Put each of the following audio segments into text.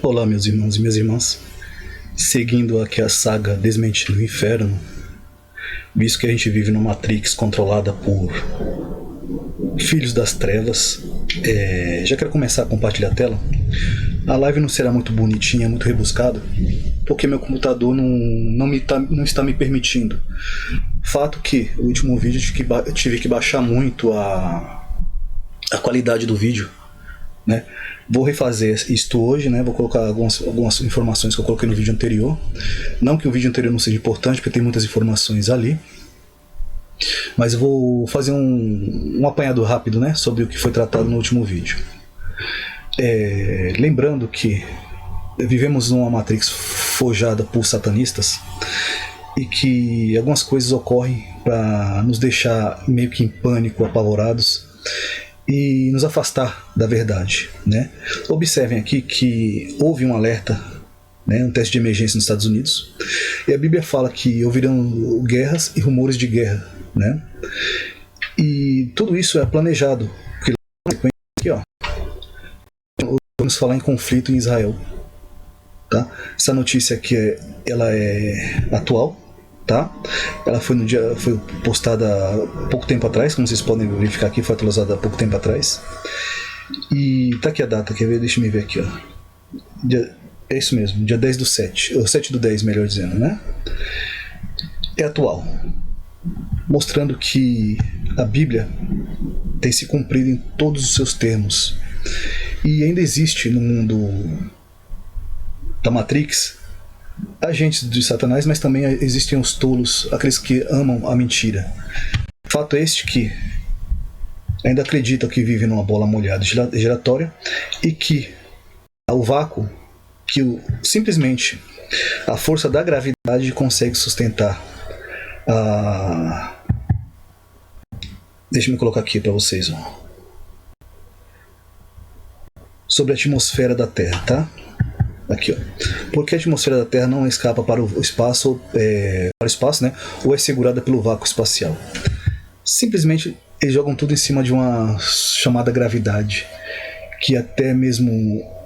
Olá, meus irmãos e minhas irmãs. Seguindo aqui a saga Desmentindo o Inferno, visto que a gente vive numa Matrix controlada por filhos das trevas, já quero começar a compartilhar a tela. A live não será muito bonitinha, muito rebuscada, porque meu computador não está me permitindo. Fato que o último vídeo eu tive que baixar muito a qualidade do vídeo, né? Vou refazer isto hoje, né? Vou colocar algumas informações que eu coloquei no vídeo anterior. Não que o vídeo anterior não seja importante, porque tem muitas informações ali. Mas eu vou fazer um apanhado rápido, né, sobre o que foi tratado no último vídeo. Lembrando que vivemos numa matrix forjada por satanistas e que algumas coisas ocorrem para nos deixar meio que em pânico, apavorados e nos afastar da verdade, né? Observem aqui que houve um alerta, né, um teste de emergência nos Estados Unidos, e a Bíblia fala que ouvirão guerras e rumores de guerra, né? E tudo isso é planejado. Aqui, ó, vamos falar em conflito em Israel, tá? Essa notícia aqui ela é atual, tá? Ela foi postada há pouco tempo atrás, como vocês podem verificar aqui, foi atualizada há pouco tempo atrás. E tá aqui a data, quer ver? Deixa eu ver aqui, ó. É isso mesmo, dia 10/7, ou 7/10, melhor dizendo, né? É atual, mostrando que a Bíblia tem se cumprido em todos os seus termos. E ainda existe no mundo da Matrix agentes de Satanás, mas também existem os tolos, aqueles que amam a mentira. Fato este que ainda acreditam que vivem numa bola molhada giratória e que o vácuo, simplesmente a força da gravidade consegue sustentar Deixa eu colocar aqui para vocês, ó, sobre a atmosfera da Terra, tá? Aqui, ó. Porque a atmosfera da Terra não escapa para o espaço, né? Ou é segurada pelo vácuo espacial. Simplesmente eles jogam tudo em cima de uma chamada gravidade, que até mesmo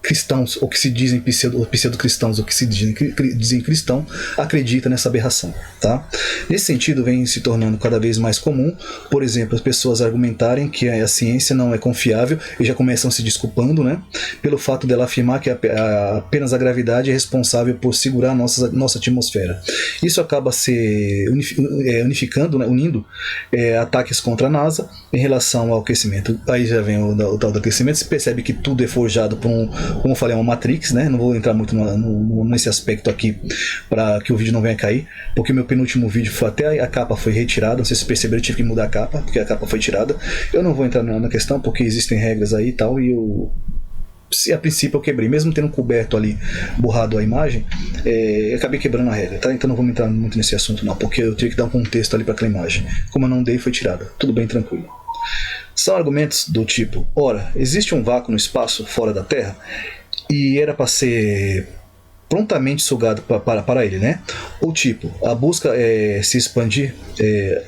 cristãos, ou que se dizem pseudo-cristãos, ou que se dizem cristão, acredita nessa aberração, tá? Nesse sentido, vem se tornando cada vez mais comum, por exemplo, as pessoas argumentarem que a ciência não é confiável e já começam se desculpando, né, pelo fato dela afirmar que apenas a gravidade é responsável por segurar a nossa atmosfera. Isso acaba se unificando, né, unindo ataques contra a NASA em relação ao aquecimento. Aí já vem o tal do aquecimento, se percebe que tudo é forjado por como eu falei, é uma Matrix, né? Não vou entrar muito nesse aspecto aqui para que o vídeo não venha cair, porque meu penúltimo vídeo até a capa foi retirada. Não sei se perceberam, eu tive que mudar a capa, porque a capa foi tirada. Eu não vou entrar na questão, porque existem regras aí e tal, e a princípio eu quebrei, mesmo tendo coberto ali, borrado a imagem, acabei quebrando a regra, tá? Então não vou entrar muito nesse assunto não, porque eu tive que dar um contexto ali para aquela imagem. Como eu não dei, foi tirada. Tudo bem, tranquilo. São argumentos do tipo: ora, existe um vácuo no espaço fora da Terra e era para ser prontamente sugado para ele, né? Ou tipo, a busca se expandir,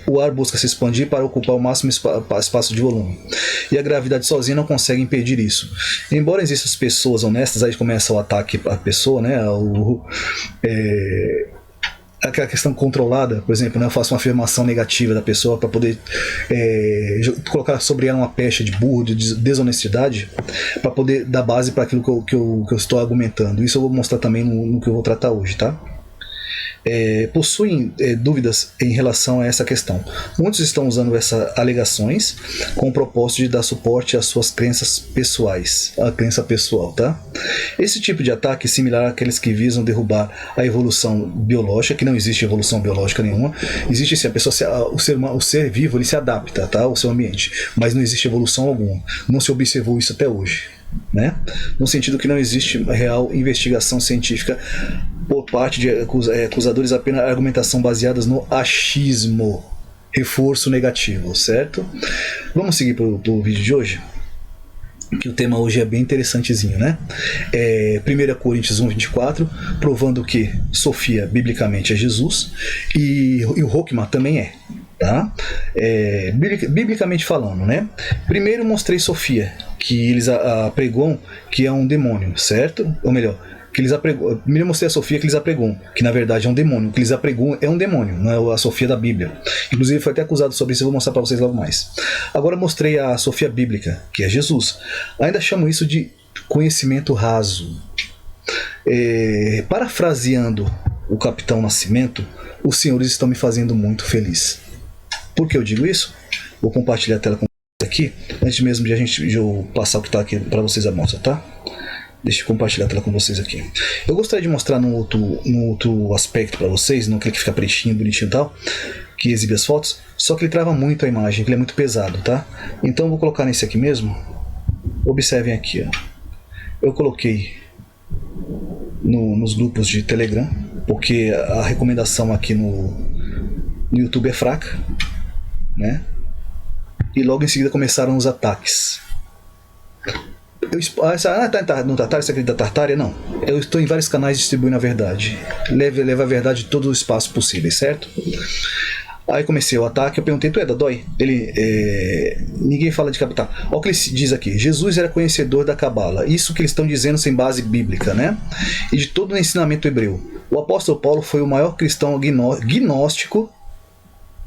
o ar busca se expandir para ocupar o máximo espaço de volume, e a gravidade sozinha não consegue impedir isso. Embora existam as pessoas honestas, aí começa o ataque à pessoa, né? Aquela questão controlada, por exemplo, né, eu faço uma afirmação negativa da pessoa para poder colocar sobre ela uma pecha de burro, de desonestidade, para poder dar base para aquilo que eu estou argumentando. Isso eu vou mostrar também no que eu vou tratar hoje, tá? Possuem dúvidas em relação a essa questão. Muitos estão usando essas alegações com o propósito de dar suporte às suas crenças pessoais, a crença pessoal, tá? Esse tipo de ataque é similar àqueles que visam derrubar a evolução biológica, que não existe evolução biológica nenhuma. Existe sim, o ser vivo, ele se adapta, tá, ao seu ambiente, mas não existe evolução alguma. Não se observou isso até hoje, né? No sentido que não existe real investigação científica por parte de acusadores, apenas argumentação baseadas no achismo, reforço negativo, certo? Vamos seguir para o vídeo de hoje, que o tema hoje é bem interessantezinho, né? 1 Coríntios 1:24, provando que Sofia biblicamente é Jesus, e o Rockman também é. tá? Biblicamente falando, né? Primeiro mostrei Sofia, que eles apregam que é um demônio, certo? Ou melhor, que eles apregam. Primeiro mostrei a Sofia que eles apregam, que na verdade é um demônio. O que eles apregam é um demônio, não é a Sofia da Bíblia. Inclusive foi até acusado sobre isso, eu vou mostrar para vocês logo mais. Agora mostrei a Sofia bíblica, que é Jesus. Ainda chamo isso de conhecimento raso. Parafraseando o Capitão Nascimento, os senhores estão me fazendo muito feliz. Por que eu digo isso? Vou compartilhar a tela com vocês aqui, antes mesmo de eu passar o que está aqui para vocês a mostra, tá? Deixa eu compartilhar a tela com vocês aqui. Eu gostaria de mostrar num outro aspecto para vocês, não aquele que fica pretinho, bonitinho e tal, que exibe as fotos, só que ele trava muito a imagem, que ele é muito pesado, tá? Então eu vou colocar nesse aqui mesmo. Observem aqui, ó. Eu coloquei nos grupos de Telegram, porque a recomendação aqui no YouTube é fraca, né? E logo em seguida começaram os ataques. No Tartária, você acredita da Tartária? Não. Eu estou em vários canais distribuindo a verdade. Leva a verdade de todo o espaço possível, certo? Aí comecei o ataque, eu perguntei, tu é da Dói? Ninguém fala de Cabala. Olha o que ele diz aqui. Jesus era conhecedor da Cabala. Isso que eles estão dizendo sem base bíblica, né? E de todo o ensinamento hebreu. O apóstolo Paulo foi o maior cristão gnóstico,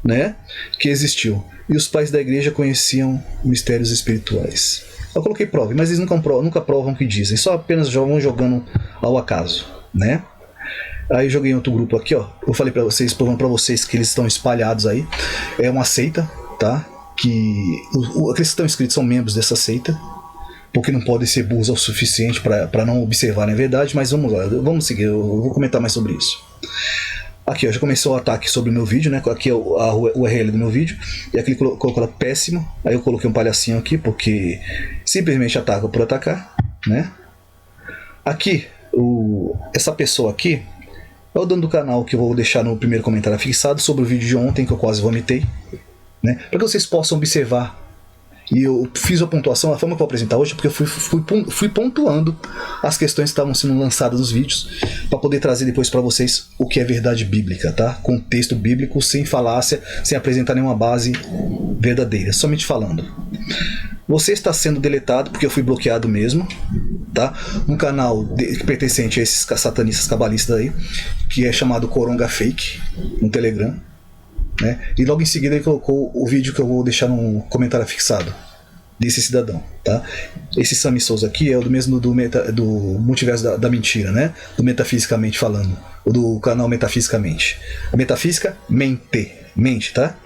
né, que existiu. E os pais da igreja conheciam mistérios espirituais. Eu coloquei prova, mas eles nunca provam o que dizem, só apenas vão jogando ao acaso, né? Aí joguei em outro grupo aqui, ó. Eu falei para vocês, provando para vocês que eles estão espalhados aí. É uma seita, tá? Que aqueles que estão inscritos são membros dessa seita, porque não podem ser burros o suficiente para não observarem a verdade. Mas vamos lá, vamos seguir. Eu vou comentar mais sobre isso. Aqui, ó, já começou o ataque sobre o meu vídeo, né? Aqui é a URL do meu vídeo. E aqui ele colocou péssimo. Aí eu coloquei um palhacinho aqui, porque simplesmente ataca por atacar, né? Aqui, essa pessoa aqui é o dono do canal, que eu vou deixar no primeiro comentário fixado, sobre o vídeo de ontem, que eu quase vomitei, né? Para que vocês possam observar. E eu fiz a pontuação, a forma que eu vou apresentar hoje, porque eu fui pontuando as questões que estavam sendo lançadas nos vídeos, para poder trazer depois para vocês o que é verdade bíblica, tá? Contexto bíblico, sem falácia, sem apresentar nenhuma base verdadeira, somente falando. Você está sendo deletado, porque eu fui bloqueado mesmo, tá? Um canal pertencente a esses satanistas cabalistas aí, que é chamado Coronga Fake, no Telegram. Né? E logo em seguida ele colocou o vídeo que eu vou deixar no comentário fixado desse cidadão, tá? Esse Sammy Souza aqui é o do mesmo do Multiverso da Mentira, né? Do Metafisicamente Falando, o do canal Metafisicamente. A Metafísica mente, tá?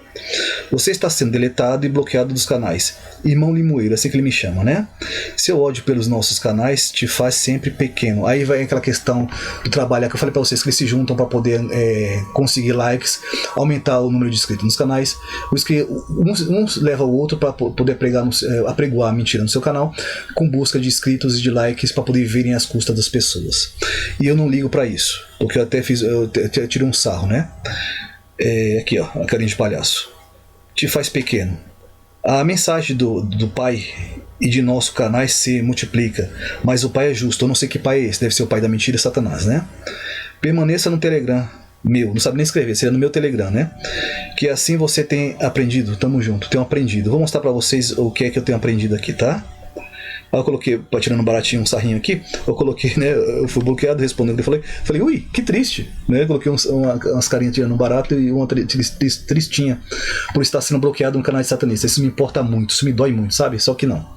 Você está sendo deletado e bloqueado dos canais. Irmão Limoeiro, assim que ele me chama, né? Seu ódio pelos nossos canais te faz sempre pequeno. Aí vai aquela questão do trabalho que eu falei para vocês, que eles se juntam para poder conseguir likes, aumentar o número de inscritos nos canais. Por isso que um leva o outro para poder apregoar a mentira no seu canal, com busca de inscritos e de likes para poder verem as custas das pessoas. E eu não ligo para isso, porque eu até tirei um sarro, né? Aqui, ó, a carinha de palhaço. Te faz pequeno. A mensagem do Pai e de nosso canais se multiplica, mas o Pai é justo. Eu não sei que Pai é esse, deve ser o Pai da mentira, Satanás, né? Permaneça no Telegram meu, não sabe nem escrever, seria no meu Telegram, né? Que assim você tem aprendido, tamo junto, tenho aprendido. Vou mostrar pra vocês o que é que eu tenho aprendido aqui, tá? Aí eu coloquei, tirando baratinho um sarrinho aqui, eu coloquei, né, eu fui bloqueado, respondendo, eu falei, ui, que triste, né, eu coloquei umas carinhas tirando um barato e uma tristinha por estar sendo bloqueado no canal de satanista. Isso me importa muito, isso me dói muito, sabe? Só que não.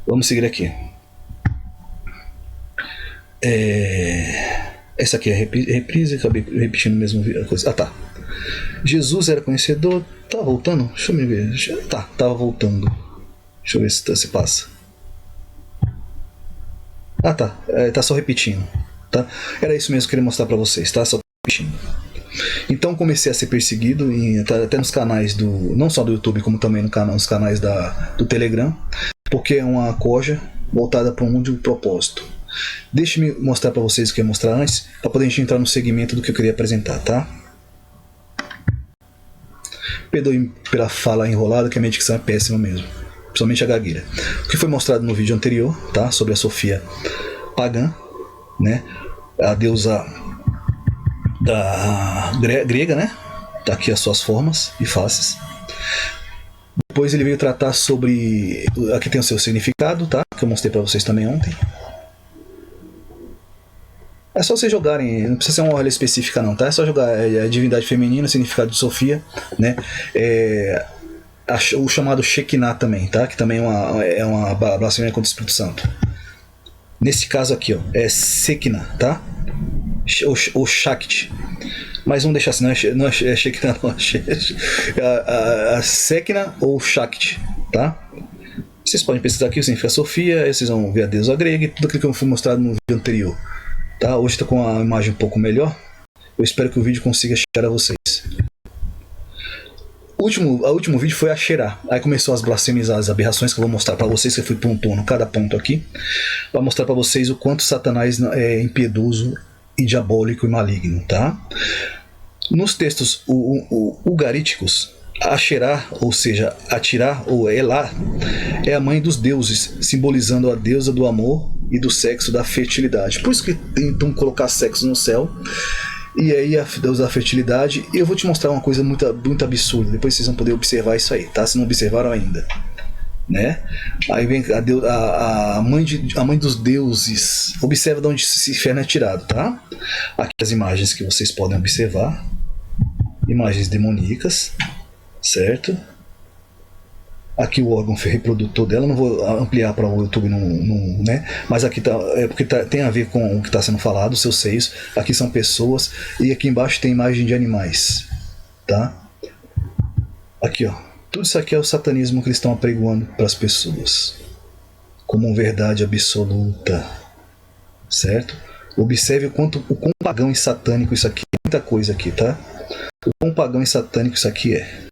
Vamos seguir aqui. Essa aqui é reprise, acabei repetindo a mesma coisa. Ah, tá. Jesus era conhecedor, tá voltando? Deixa eu me ver. Tá, tava voltando. Deixa eu ver se passa. Ah, tá. Tá só repetindo. Tá? Era isso mesmo que eu queria mostrar pra vocês, tá? Só repetindo. Então comecei a ser perseguido até nos canais não só do YouTube, como também nos canais do Telegram, porque é uma coja voltada para um único propósito. Deixe-me mostrar para vocês o que eu ia mostrar antes, para poder a gente entrar no segmento do que eu queria apresentar, tá? Perdoe pela fala enrolada, que a minha dicção é péssima mesmo, principalmente a gagueira. O que foi mostrado no vídeo anterior, tá? Sobre a Sofia pagã, né? A deusa grega, né? Tá aqui as suas formas e faces. Depois ele veio tratar sobre... Aqui tem o seu significado, tá? Que eu mostrei para vocês também ontem. É só vocês jogarem, não precisa ser uma ordem específica não, tá? É só jogar a divindade feminina, significado de Sofia, né? O chamado Shekinah também, tá? Que também é uma blasfêmia contra o Espírito Santo. Nesse caso aqui, ó, é Shekinah, tá? Ou Shakti. Mas vamos deixar assim, não é Shekinah não, a Shekinah ou Shakti, tá? Vocês podem pesquisar aqui o que significa Sofia, aí vocês vão ver a deusa grega e tudo aquilo que eu fui mostrado no vídeo anterior. Tá? Hoje está com a imagem um pouco melhor. Eu espero que o vídeo consiga chegar a vocês. O último vídeo foi a Xerá. Aí começou as blasfêmias, as aberrações que eu vou mostrar para vocês, que eu fui pontuando cada ponto aqui, para mostrar para vocês o quanto Satanás é impiedoso e diabólico e maligno, tá? Nos textos ugaríticos, a Xerá, ou seja, a Tirá ou Elá, é a mãe dos deuses, simbolizando a deusa do amor e do sexo, da fertilidade. Por isso que tentam colocar sexo no céu. E aí a deusa da fertilidade. E eu vou te mostrar uma coisa muito, muito absurda. Depois vocês vão poder observar isso aí, tá? Se não observaram ainda, né? Aí vem a mãe dos deuses. Observa de onde esse inferno é tirado, tá? Aqui as imagens que vocês podem observar. Imagens demoníacas, certo? Aqui o órgão reprodutor dela, não vou ampliar para o YouTube, né? Mas aqui é porque tem a ver com o que está sendo falado, os seus seios. Aqui são pessoas e aqui embaixo tem imagem de animais, tá? Aqui, ó, tudo isso aqui é o satanismo que eles estão apregoando para as pessoas como uma verdade absoluta, certo? Observe o quão pagão e satânico isso aqui é. Muita coisa aqui, tá? O quão pagão e satânico isso aqui é.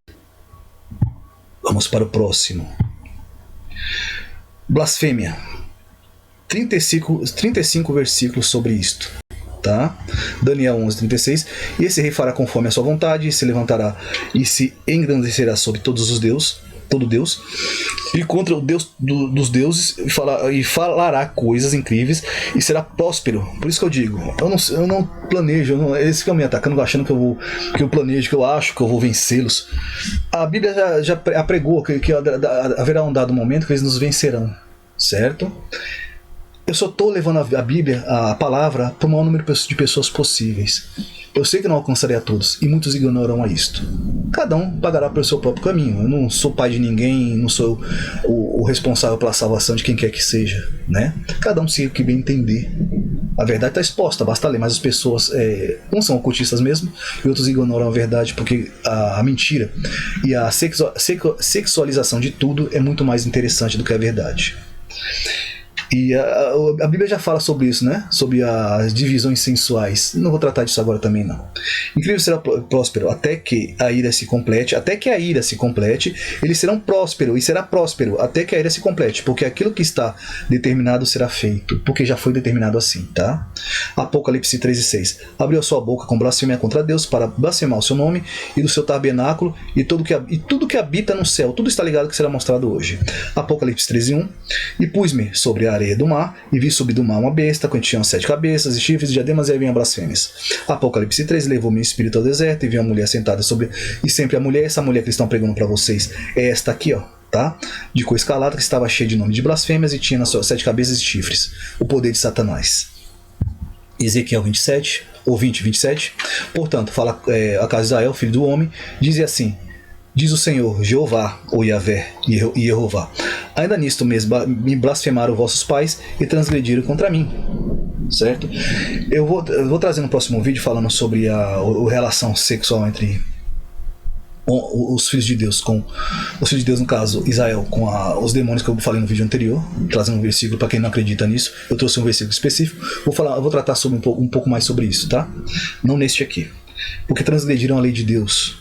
Vamos para o próximo. Blasfêmia. 35 versículos sobre isto, tá? Daniel 11:36. E esse rei fará conforme a sua vontade, se levantará e se engrandecerá sobre todos os deuses, todo Deus, e contra o Deus dos deuses e falará coisas incríveis e será próspero. Por isso que eu digo, eu não planejo, eles ficam me atacando achando que eu planejo, que eu acho que eu vou vencê-los. A Bíblia já apregou que haverá um dado momento que eles nos vencerão, certo? Eu só estou levando a Bíblia, a palavra, para o maior número de pessoas possíveis. Eu sei que não alcançarei a todos, e muitos ignorarão a isto. Cada um pagará pelo seu próprio caminho. Eu não sou pai de ninguém, não sou o responsável pela salvação de quem quer que seja, né? Cada um siga o que bem entender. A verdade está exposta, basta ler, mas as pessoas não são ocultistas mesmo, e outros ignoram a verdade porque a mentira e a sexualização de tudo é muito mais interessante do que a verdade. E a Bíblia já fala sobre isso, né? Sobre as divisões sensuais. Não vou tratar disso agora também, não. Incrível será próspero até que a ira se complete. Até que a ira se complete, eles serão prósperos. E será próspero até que a ira se complete. Porque aquilo que está determinado será feito. Porque já foi determinado assim, tá? Apocalipse 13:6. Abriu a sua boca com blasfêmia contra Deus para blasfemar o seu nome e do seu tabernáculo e tudo que habita no céu. Tudo está ligado que será mostrado hoje. Apocalipse 13:1. E pus-me sobre a areia do mar, e vi subir do mar uma besta, que tinha 7 cabeças e chifres e diademas, e aí vinha blasfêmias. Apocalipse 3, levou-me em espírito ao deserto, e vi uma mulher sentada sobre... E sempre a mulher, essa mulher que eles estão pregando para vocês, é esta aqui, ó, tá? De cor escarlata, que estava cheia de nome de blasfêmias, e tinha nas suas 7 cabeças e chifres. O poder de Satanás. Ezequiel 27, ou 20:27. Portanto, fala a casa de Israel, filho do homem, diz assim: diz o Senhor, Jeová, ou Yahvé, e Jeová: ainda nisto mesmo me blasfemaram vossos pais e transgrediram contra mim. Certo? Eu vou trazer no próximo vídeo falando sobre a relação sexual entre os filhos de Deus, no caso Israel, com os demônios que eu falei no vídeo anterior, trazendo um versículo para quem não acredita nisso. Eu trouxe um versículo específico. Eu vou tratar sobre um pouco mais sobre isso, tá? Não neste aqui. Porque transgrediram a lei de Deus.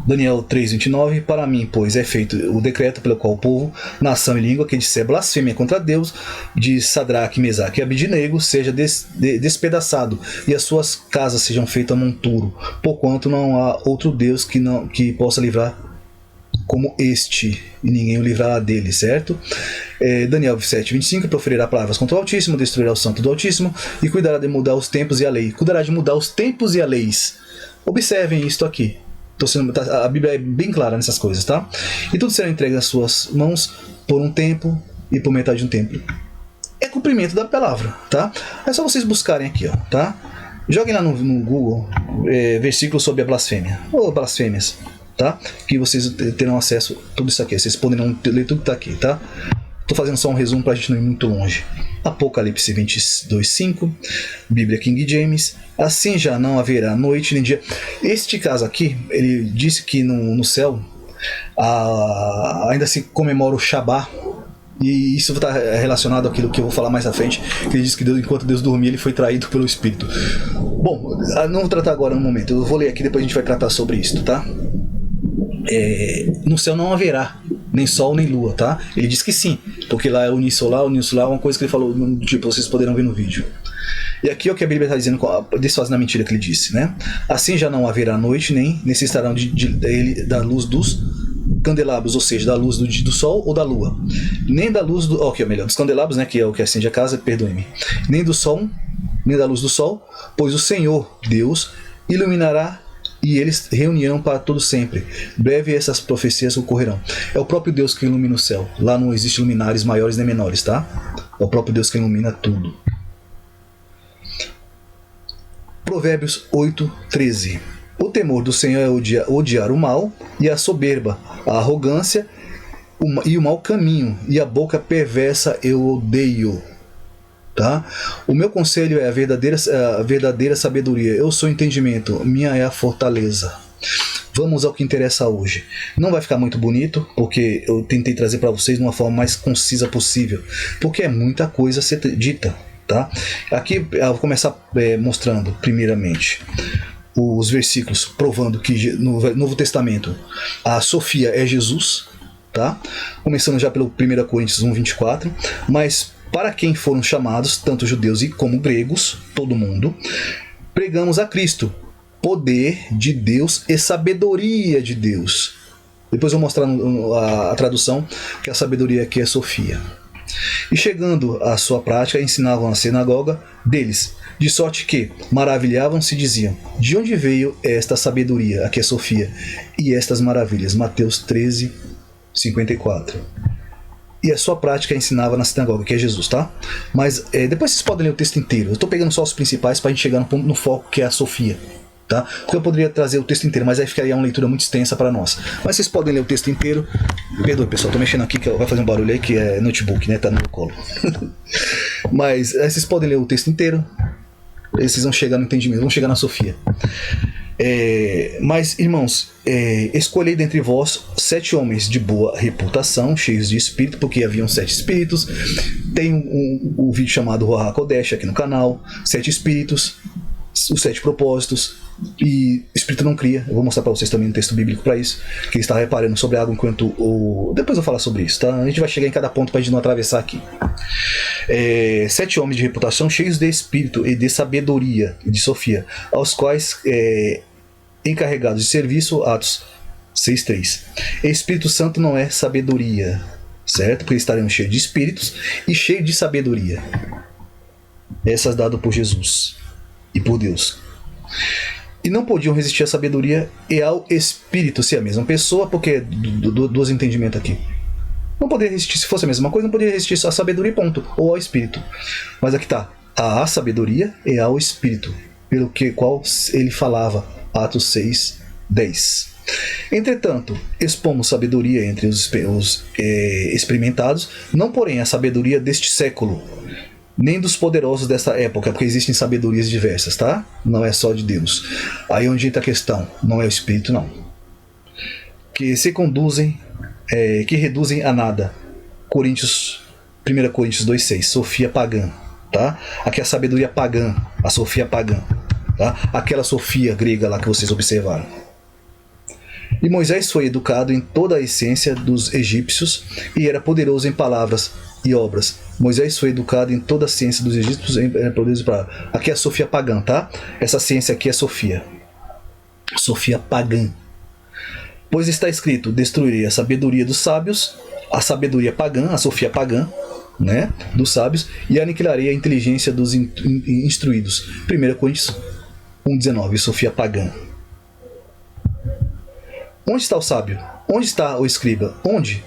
Daniel 3:29. Para mim, pois, é feito o decreto pelo qual o povo, nação e língua que disser blasfêmia contra Deus, de Sadraque, Mesaque e Abidnego, seja despedaçado, e as suas casas sejam feitas monturo, porquanto não há outro Deus que possa livrar como este, e ninguém o livrará dele, certo? Daniel 7:25. Proferirá palavras contra o Altíssimo, destruirá o santo do Altíssimo, e cuidará de mudar os tempos e a lei. Cuidará de mudar os tempos e a leis. Observem isto aqui. A Bíblia é bem clara nessas coisas, tá? E tudo será entregue às suas mãos por um tempo e por metade de um tempo. É cumprimento da palavra, tá? É só vocês buscarem aqui, ó, tá? Joguem lá no Google versículos sobre a blasfêmia, ou blasfêmias, tá? Que vocês terão acesso a tudo isso aqui. Vocês poderão ler tudo que tá aqui, tá? Tô fazendo só um resumo pra gente não ir muito longe. Apocalipse 22:5, Bíblia King James. Assim já não haverá noite nem dia. Este caso aqui, ele disse que no céu ainda se comemora o Shabá. E isso está relacionado àquilo que eu vou falar mais à frente, que ele diz que enquanto Deus dormia, ele foi traído pelo Espírito. Bom, não vou tratar agora no momento, eu vou ler aqui, depois a gente vai tratar sobre isso, tá? No céu não haverá nem sol nem lua, tá? Ele diz que sim, porque lá é unisolar é uma coisa que ele falou, tipo, vocês poderão ver no vídeo. E aqui é o que a Bíblia está dizendo, desfazendo a mentira que ele disse, né? Assim já não haverá noite, nem necessitarão da luz dos candelabros, ou seja, da luz do sol ou da lua, nem da luz dos candelabros, né, que é o que acende a casa, perdoe-me, nem do sol, nem da luz do sol, pois o Senhor Deus iluminará e eles reunirão para todo sempre. Breve essas profecias ocorrerão. É o próprio Deus que ilumina o céu. Lá não existe luminares maiores nem menores, tá? É o próprio Deus que ilumina tudo. Provérbios 8:13. O temor do Senhor é odiar o mal e a soberba, a arrogância e o mau caminho, e a boca perversa eu odeio. Tá? O meu conselho é a verdadeira sabedoria. Eu sou entendimento, minha é a fortaleza. Vamos ao que interessa hoje. Não vai ficar muito bonito, porque eu tentei trazer para vocês de uma forma mais concisa possível, porque é muita coisa a ser dita. Tá? Aqui eu vou começar mostrando, primeiramente, os versículos provando que no Novo Testamento a Sofia é Jesus, tá? Começando já pelo 1 Coríntios 1:24, mas para quem foram chamados, tanto judeus como gregos, todo mundo, pregamos a Cristo, poder de Deus e sabedoria de Deus. Depois eu vou mostrar a tradução, que a sabedoria aqui é Sofia. E chegando à sua prática, ensinavam na sinagoga deles, de sorte que maravilhavam-se e diziam: de onde veio esta sabedoria, aqui é Sofia, e estas maravilhas? Mateus 13:54. E a sua prática ensinava na sinagoga, que é Jesus, tá? Mas depois vocês podem ler o texto inteiro. Eu estou pegando só os principais para a gente chegar no ponto, no foco, que é a Sofia, tá? Porque eu poderia trazer o texto inteiro, mas aí ficaria uma leitura muito extensa para nós. Mas vocês podem ler o texto inteiro. Perdoe, pessoal, tô mexendo aqui, que vai fazer um barulho aí, que é notebook, né? Tá no meu colo. Mas aí vocês podem ler o texto inteiro. Vocês vão chegar no entendimento, vão chegar na Sofia. Mas, irmãos, escolhei dentre vós 7 homens de boa reputação, cheios de espírito, porque haviam 7 espíritos. Tem um vídeo chamado Ruach HaKodesh aqui no canal, 7 espíritos, os 7 propósitos, e espírito não cria. Eu vou mostrar para vocês também um texto bíblico para isso, que ele está reparando sobre a água enquanto depois eu vou falar sobre isso, tá? A gente vai chegar em cada ponto para a gente não atravessar aqui. 7 homens de reputação cheios de espírito e de sabedoria, de Sofia, aos quais encarregados de serviço, Atos 6:3. Espírito Santo não é sabedoria, certo? Porque eles estariam cheios de espíritos e cheios de sabedoria, essas dadas por Jesus e por Deus. E não podiam resistir à sabedoria e ao Espírito, se é a mesma pessoa, porque dois entendimentos aqui. Não poderia resistir, se fosse a mesma coisa, não poderia resistir só à sabedoria, ponto, ou ao Espírito. Mas aqui está, à sabedoria e ao Espírito, pelo qual ele falava, Atos 6:10. Entretanto, expomos sabedoria entre os experimentados, não porém a sabedoria deste século, nem dos poderosos desta época, porque existem sabedorias diversas, tá? Não é só de Deus. Aí onde entra a questão, não é o Espírito, não. Que se conduzem, que reduzem a nada. 1 Coríntios 2:6, Sofia pagã, tá? Aqui é a sabedoria pagã, a Sofia pagã, tá? Aquela Sofia grega lá que vocês observaram. E Moisés foi educado em toda a essência dos egípcios e era poderoso em palavras e obras. Moisés foi educado em toda a ciência dos egípcios. Aqui é a Sofia pagã, tá? Essa ciência aqui é Sofia. Sofia pagã. Pois está escrito: destruirei a sabedoria dos sábios, a sabedoria pagã, a Sofia pagã, né, dos sábios, e aniquilarei a inteligência dos instruídos. 1 Coríntios 1:19, Sofia pagã. Onde está o sábio? Onde está o escriba? Onde?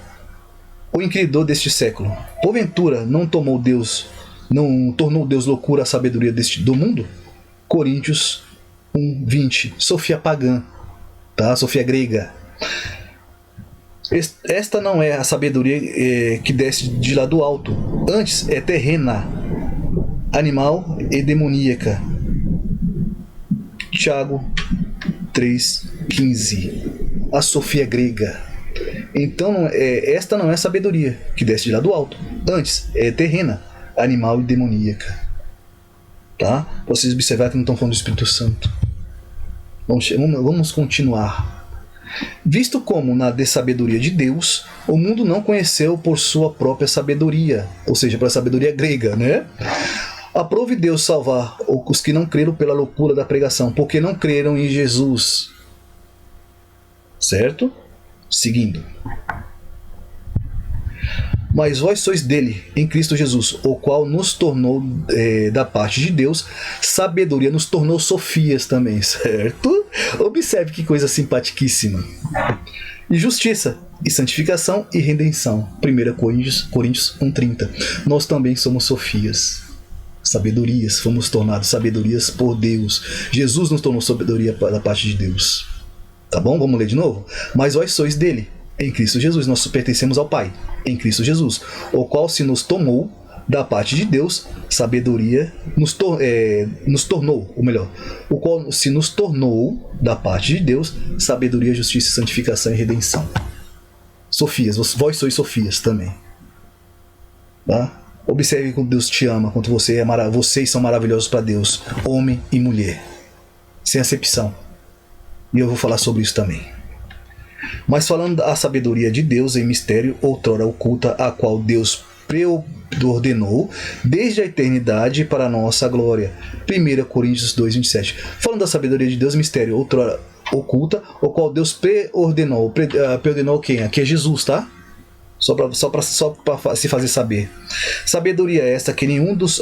O inquiridor deste século. Porventura não tornou Deus loucura a sabedoria do mundo? Coríntios 1:20. Sofia pagã, tá? Sofia grega. Esta não é a sabedoria que desce de lá do alto. Antes é terrena, animal e demoníaca. Tiago 3:15. A Sofia grega. Então, esta não é a sabedoria que desce de lá do alto. Antes é terrena, animal e demoníaca. Tá? Vocês observaram que não estão falando do Espírito Santo. Vamos continuar. Visto como na sabedoria de Deus, o mundo não conheceu por sua própria sabedoria, ou seja, pela sabedoria grega, né? Aprove Deus salvar os que não creram pela loucura da pregação, porque não creram em Jesus. Certo? Seguindo. Mas vós sois dele, em Cristo Jesus, o qual nos tornou, da parte de Deus, sabedoria, nos tornou sofias também, certo? Observe que coisa simpaticíssima. E justiça, e santificação, e redenção. 1 Coríntios 1:30. Nós também somos sofias, sabedorias, fomos tornados sabedorias por Deus. Jesus nos tornou sabedoria da parte de Deus. Tá bom? Vamos ler de novo? Mas vós sois dele, em Cristo Jesus, nós pertencemos ao Pai, em Cristo Jesus, o qual se nos tomou da parte de Deus, sabedoria, nos tornou, ou melhor, o qual se nos tornou da parte de Deus, sabedoria, justiça, santificação e redenção. Sofias, vós sois sofias também. Tá? Observe como Deus te ama, quanto vocês são maravilhosos para Deus, homem e mulher, sem acepção. E eu vou falar sobre isso também. Mas falando da sabedoria de Deus em mistério, outrora oculta, a qual Deus preordenou desde a eternidade para a nossa glória. 1 Coríntios 2:27. Falando da sabedoria de Deus em mistério, outrora oculta, o qual Deus preordenou. Preordenou quem? Aqui é Jesus, tá? Só para se fazer saber. Sabedoria esta que nenhum dos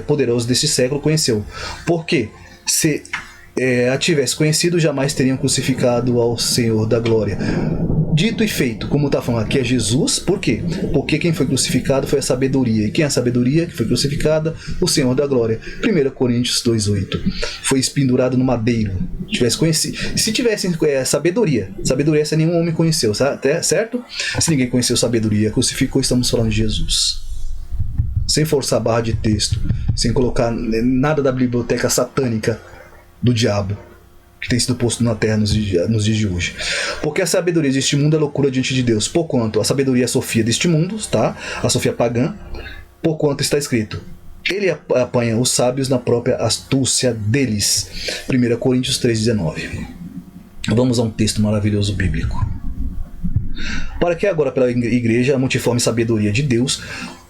poderosos deste século conheceu. Porque se a tivesse conhecido, jamais teriam crucificado ao Senhor da glória. Dito e feito, como está falando aqui é Jesus, por quê? Porque quem foi crucificado foi a sabedoria. E quem é a sabedoria que foi crucificada? O Senhor da glória. 1 Coríntios 2:8. Foi espendurado no madeiro. Tivesse conhecido. Se tivesse sabedoria essa nenhum homem conheceu, certo? Se ninguém conheceu sabedoria, crucificou, estamos falando de Jesus. Sem forçar a barra de texto, sem colocar nada da biblioteca satânica do diabo que tem sido posto na terra nos dias de hoje. Porque a sabedoria deste mundo é loucura diante de Deus, porquanto a sabedoria é a sofia deste mundo, tá? A sofia pagã, porquanto está escrito: ele apanha os sábios na própria astúcia deles. 1 Coríntios 3:19. Vamos a um texto maravilhoso bíblico. Para que agora pela igreja a multiforme sabedoria de Deus,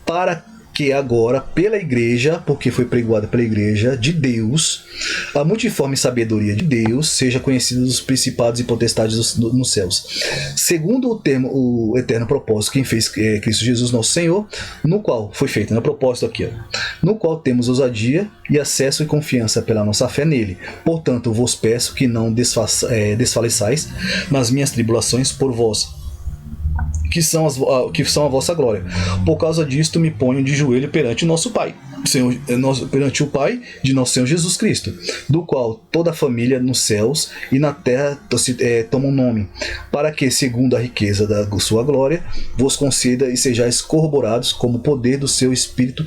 para que agora pela igreja, porque foi pregoada pela igreja de Deus, a multiforme sabedoria de Deus seja conhecida dos principados e potestades nos céus, segundo o eterno propósito quem fez Cristo Jesus nosso Senhor, no qual foi feito, no propósito aqui, no qual temos ousadia e acesso e confiança pela nossa fé nele. Portanto, vos peço que não desfaleçais nas minhas tribulações por vós, que são a vossa glória. Por causa disto me ponho de joelho perante o nosso Pai, perante o Pai de nosso Senhor Jesus Cristo, do qual toda a família nos céus e na terra toma um nome, para que, segundo a riqueza da sua glória, vos conceda e sejais corroborados como poder do seu Espírito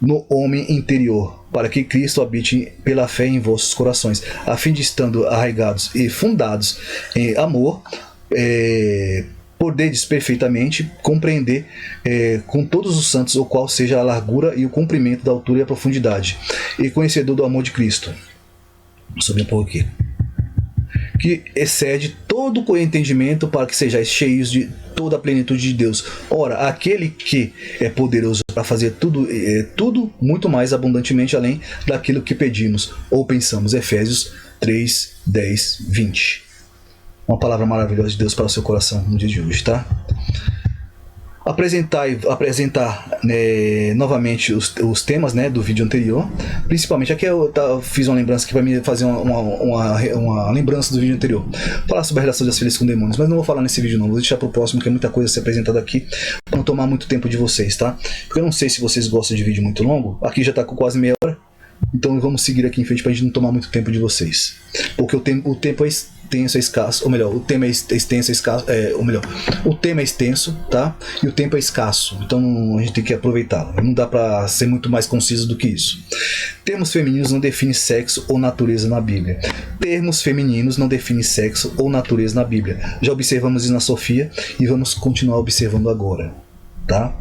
no homem interior, para que Cristo habite pela fé em vossos corações, a fim de, estando arraigados e fundados em amor, podeis perfeitamente compreender com todos os santos o qual seja a largura e o comprimento da altura e a profundidade, e conhecedor do amor de Cristo. Vou subir um pouco aqui. Que excede todo o entendimento, para que sejais cheios de toda a plenitude de Deus. Ora, aquele que é poderoso para fazer tudo muito mais abundantemente além daquilo que pedimos ou pensamos. Efésios 3, 10, 20. Uma palavra maravilhosa de Deus para o seu coração no dia de hoje, tá? apresentar né, novamente os temas, né, do vídeo anterior. Principalmente, aqui eu fiz uma lembrança aqui para mim fazer uma lembrança do vídeo anterior. Falar sobre a relação das filhas com demônios, mas não vou falar nesse vídeo não, vou deixar para o próximo, que é muita coisa a ser apresentada aqui, para não tomar muito tempo de vocês, tá? Porque eu não sei se vocês gostam de vídeo muito longo, aqui já está com quase meia hora, então vamos seguir aqui em frente para a gente não tomar muito tempo de vocês. Porque o tempo é extenso, é escasso, ou melhor, o tema é extenso, é escasso, ou melhor, o tema é extenso, tá? E o tempo é escasso, então a gente tem que aproveitá-lo. Não dá para ser muito mais conciso do que isso. Termos femininos não definem sexo ou natureza na Bíblia. Termos femininos não definem sexo ou natureza na Bíblia. Já observamos isso na Sofia e vamos continuar observando agora, tá?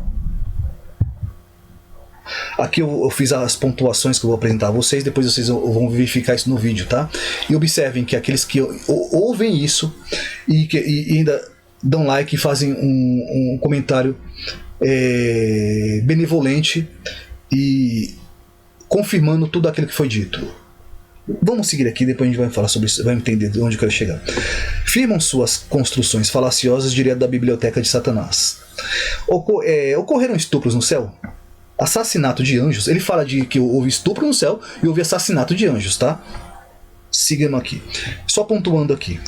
Aqui eu fiz as pontuações que eu vou apresentar a vocês, depois vocês vão verificar isso no vídeo, tá? E observem que aqueles que ouvem isso e ainda dão like e fazem um comentário benevolente e confirmando tudo aquilo que foi dito. Vamos seguir aqui, depois a gente vai falar sobre isso, vai entender de onde eu quero chegar. Firmam suas construções falaciosas direto da biblioteca de Satanás. Ocorreram estupros no céu? Assassinato de anjos, ele fala de que houve estupro no céu e houve assassinato de anjos, tá? Sigamos aqui. Só pontuando aqui.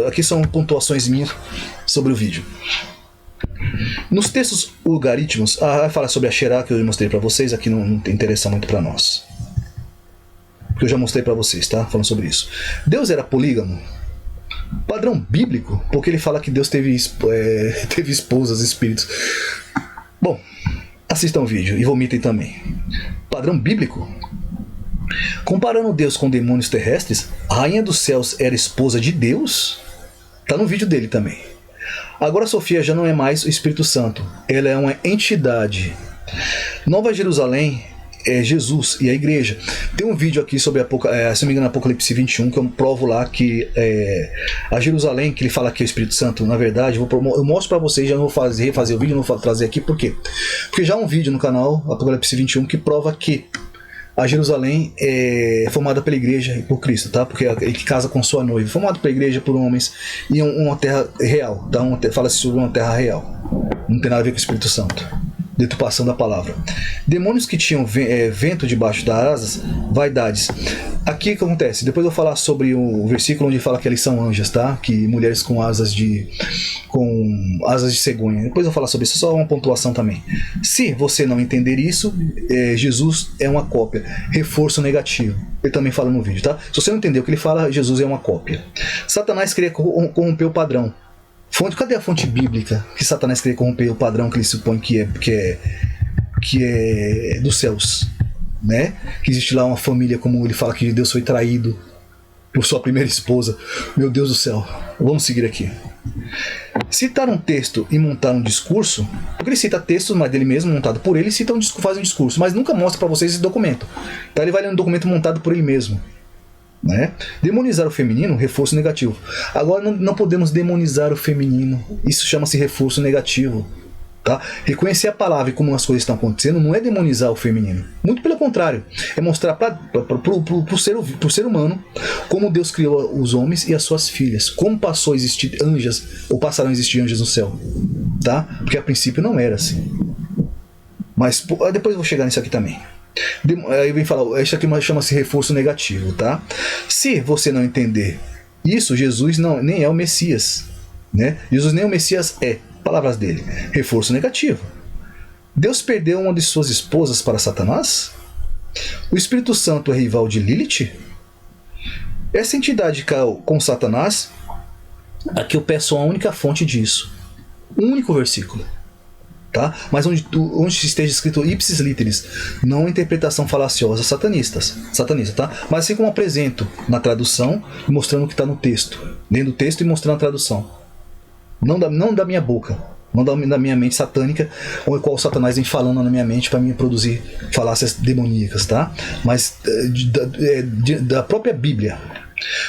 Aqui são pontuações minhas sobre o vídeo. Nos textos logaritmos, vai falar sobre a Xerá, que eu mostrei para vocês, aqui não interessa muito para nós. Porque eu já mostrei para vocês, tá? Falando sobre isso. Deus era polígamo? Padrão bíblico, porque ele fala que Deus teve esposas, espíritos. Bom, assistam o vídeo e vomitem também. Padrão bíblico? Comparando Deus com demônios terrestres, a rainha dos céus era esposa de Deus? Tá no vídeo dele também. Agora Sofia já não é mais o Espírito Santo, ela é uma entidade. Nova Jerusalém é Jesus e a igreja. Tem um vídeo aqui sobre, se não me engano, Apocalipse 21, que eu provo lá que a Jerusalém, que ele fala que é o Espírito Santo, na verdade, eu mostro pra vocês, já não vou refazer o vídeo, não vou trazer aqui, por quê? Porque já há um vídeo no canal, Apocalipse 21, que prova que a Jerusalém é formada pela igreja e por Cristo, tá? Porque ele casa com sua noiva, formado pela igreja por homens e uma terra real, tá? Fala-se sobre uma terra real, não tem nada a ver com o Espírito Santo. Deturpação da palavra. Demônios que tinham vento debaixo das asas, vaidades. Aqui o que acontece? Depois eu vou falar sobre o versículo onde fala que eles são anjas, tá? Que mulheres com asas de cegonha. Depois eu vou falar sobre isso, só uma pontuação também. Se você não entender isso, Jesus é uma cópia. Reforço negativo. Ele também fala no vídeo, tá? Se você não entender o que ele fala, Jesus é uma cópia. Satanás queria corromper o padrão. Cadê a fonte bíblica que Satanás queria corromper o padrão que ele supõe que é dos céus, né? Que existe lá uma família, como ele fala que Deus foi traído por sua primeira esposa. Meu Deus do céu. Vamos seguir aqui. Citar um texto e montar um discurso, porque ele cita textos, mas dele mesmo, montado por ele, faz um discurso, mas nunca mostra para vocês esse documento. Então ele vai ler um documento montado por ele mesmo. Né? Demonizar o feminino, reforço negativo. Agora não podemos demonizar o feminino. Isso chama-se reforço negativo. Tá? Reconhecer a palavra e como as coisas estão acontecendo não é demonizar o feminino. Muito pelo contrário. É mostrar para o ser humano como Deus criou os homens e as suas filhas. Como passou a existir anjas, ou passaram a existir anjas no céu. Tá? Porque a princípio não era assim. Mas depois eu vou chegar nisso aqui também. Aí vem falar, isso aqui chama-se reforço negativo, tá? Se você não entender isso, Jesus nem é o Messias, né? Jesus nem o Messias é, palavras dele, reforço negativo. Deus perdeu uma de suas esposas para Satanás? O Espírito Santo é rival de Lilith? Essa entidade caiu com Satanás? Aqui eu peço a única fonte disso, um único versículo. Tá? Mas onde esteja escrito ipsis literis, não interpretação falaciosa satanista, tá? Mas assim como apresento na tradução, mostrando o que está no texto, lendo o texto e mostrando a tradução, não da minha boca, não da minha mente satânica, ou qual Satanás vem falando na minha mente para me produzir falácias demoníacas, tá? Mas da própria Bíblia.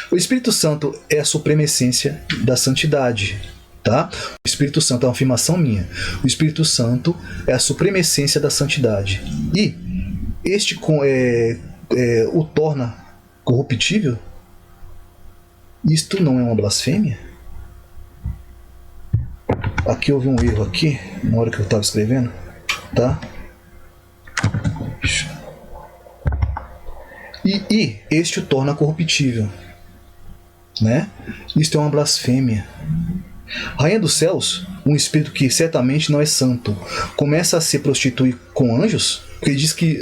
O Espírito Santo é a suprema essência da santidade. Tá? O Espírito Santo é uma afirmação minha. O Espírito Santo é a suprema essência da santidade. E este o torna corruptível? Isto não é uma blasfêmia? Aqui houve um erro aqui, na hora que eu estava escrevendo, tá? E este o torna corruptível, né? Isto é uma blasfêmia. Rainha dos céus, um espírito que certamente não é santo, começa a se prostituir com anjos? Porque ele diz que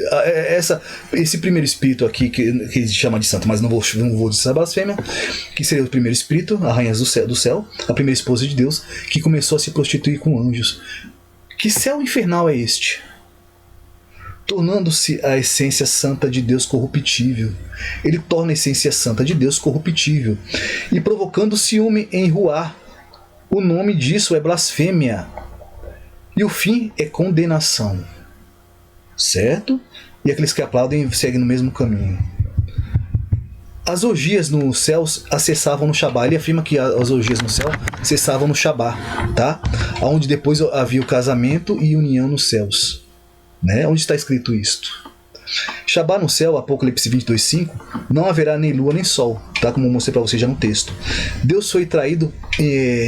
esse primeiro espírito aqui, que ele chama de santo, mas não vou dizer essa blasfêmia, que seria o primeiro espírito, a rainha do céu, a primeira esposa de Deus, que começou a se prostituir com anjos. Que céu infernal é este? Tornando-se a essência santa de Deus corruptível. Ele torna a essência santa de Deus corruptível e provocando ciúme em Ruá. O nome disso é blasfêmia. E o fim é condenação. Certo? E aqueles que aplaudem seguem no mesmo caminho. As orgias nos céus acessavam no Shabá. Ele afirma que as orgias no céu cessavam no Shabá, tá? Onde depois havia o casamento e união nos céus. Né? Onde está escrito isto? Shabá no céu, Apocalipse 22:5, não haverá nem lua nem sol, tá? Como eu mostrei para vocês já no texto. Deus foi traído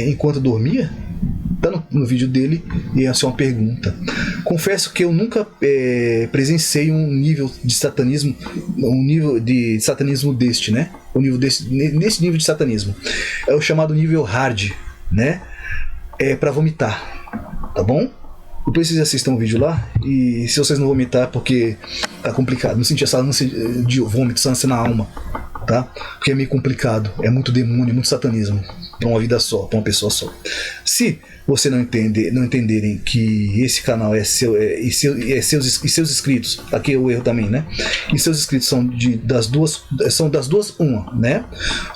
enquanto dormia? Está no vídeo dele e essa é uma pergunta. Confesso que eu nunca presenciei um nível de satanismo, deste, né? Nesse nível de satanismo. É o chamado nível hard, né? É para vomitar, tá bom? Depois vocês assistam o vídeo lá e se vocês não vomitar é porque tá complicado. Não sentir essa ânsia de vômito, essa ânsia na alma, tá? Porque é meio complicado, é muito demônio, muito satanismo para uma vida só, para uma pessoa só. Se você não entenderem que esse canal é seu e seus inscritos, aqui é o erro também, né? E seus inscritos são das duas uma, né?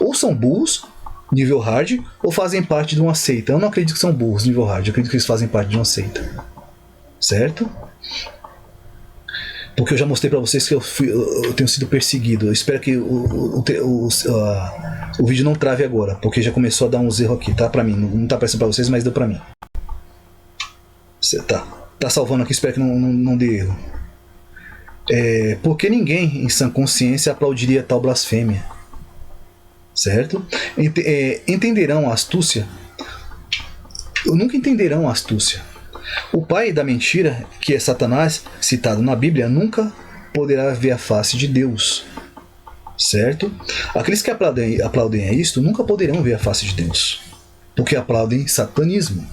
Ou são burros, nível hard, ou fazem parte de uma seita. Eu não acredito que são burros, nível hard. Eu acredito que eles fazem parte de uma seita. Certo? Porque eu já mostrei pra vocês que eu tenho sido perseguido. Eu espero que o vídeo não trave agora, porque já começou a dar uns erros aqui, tá? Pra mim, não tá aparecendo pra vocês, mas deu pra mim. Tá salvando aqui, espero que não dê erro. Porque ninguém em sã consciência aplaudiria tal blasfêmia. Certo? Entenderão a astúcia? Nunca entenderão a astúcia. O pai da mentira, que é Satanás, citado na Bíblia, nunca poderá ver a face de Deus. Certo? Aqueles que aplaudem a isto nunca poderão ver a face de Deus, porque aplaudem satanismo.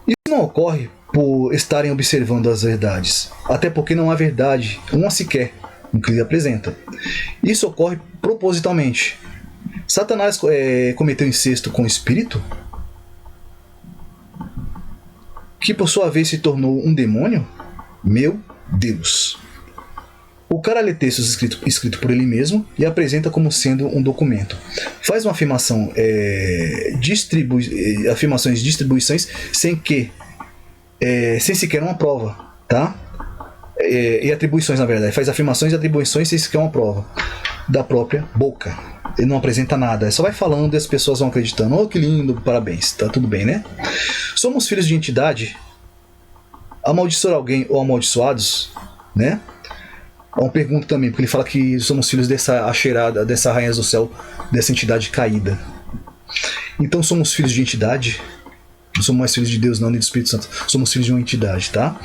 Isso não ocorre por estarem observando as verdades, até porque não há verdade, uma sequer, no que ele apresenta. Isso ocorre propositalmente. Satanás cometeu incesto com o espírito, que por sua vez se tornou um demônio? Meu Deus! O cara lê textos escrito por ele mesmo e apresenta como sendo um documento. Faz uma afirmação, afirmações e distribuições sem sequer uma prova, tá? E atribuições, na verdade. Faz afirmações e atribuições sem sequer uma prova da própria boca. Ele não apresenta nada, só vai falando e as pessoas vão acreditando. Oh, que lindo, parabéns, tá tudo bem, né? Somos filhos de entidade? Amaldiçoar alguém ou amaldiçoados, né? É uma pergunta também, porque ele fala que somos filhos dessa acheirada, dessa rainha do céu, dessa entidade caída. Então somos filhos de entidade? Não somos mais filhos de Deus, não, nem do Espírito Santo. Somos filhos de uma entidade, tá?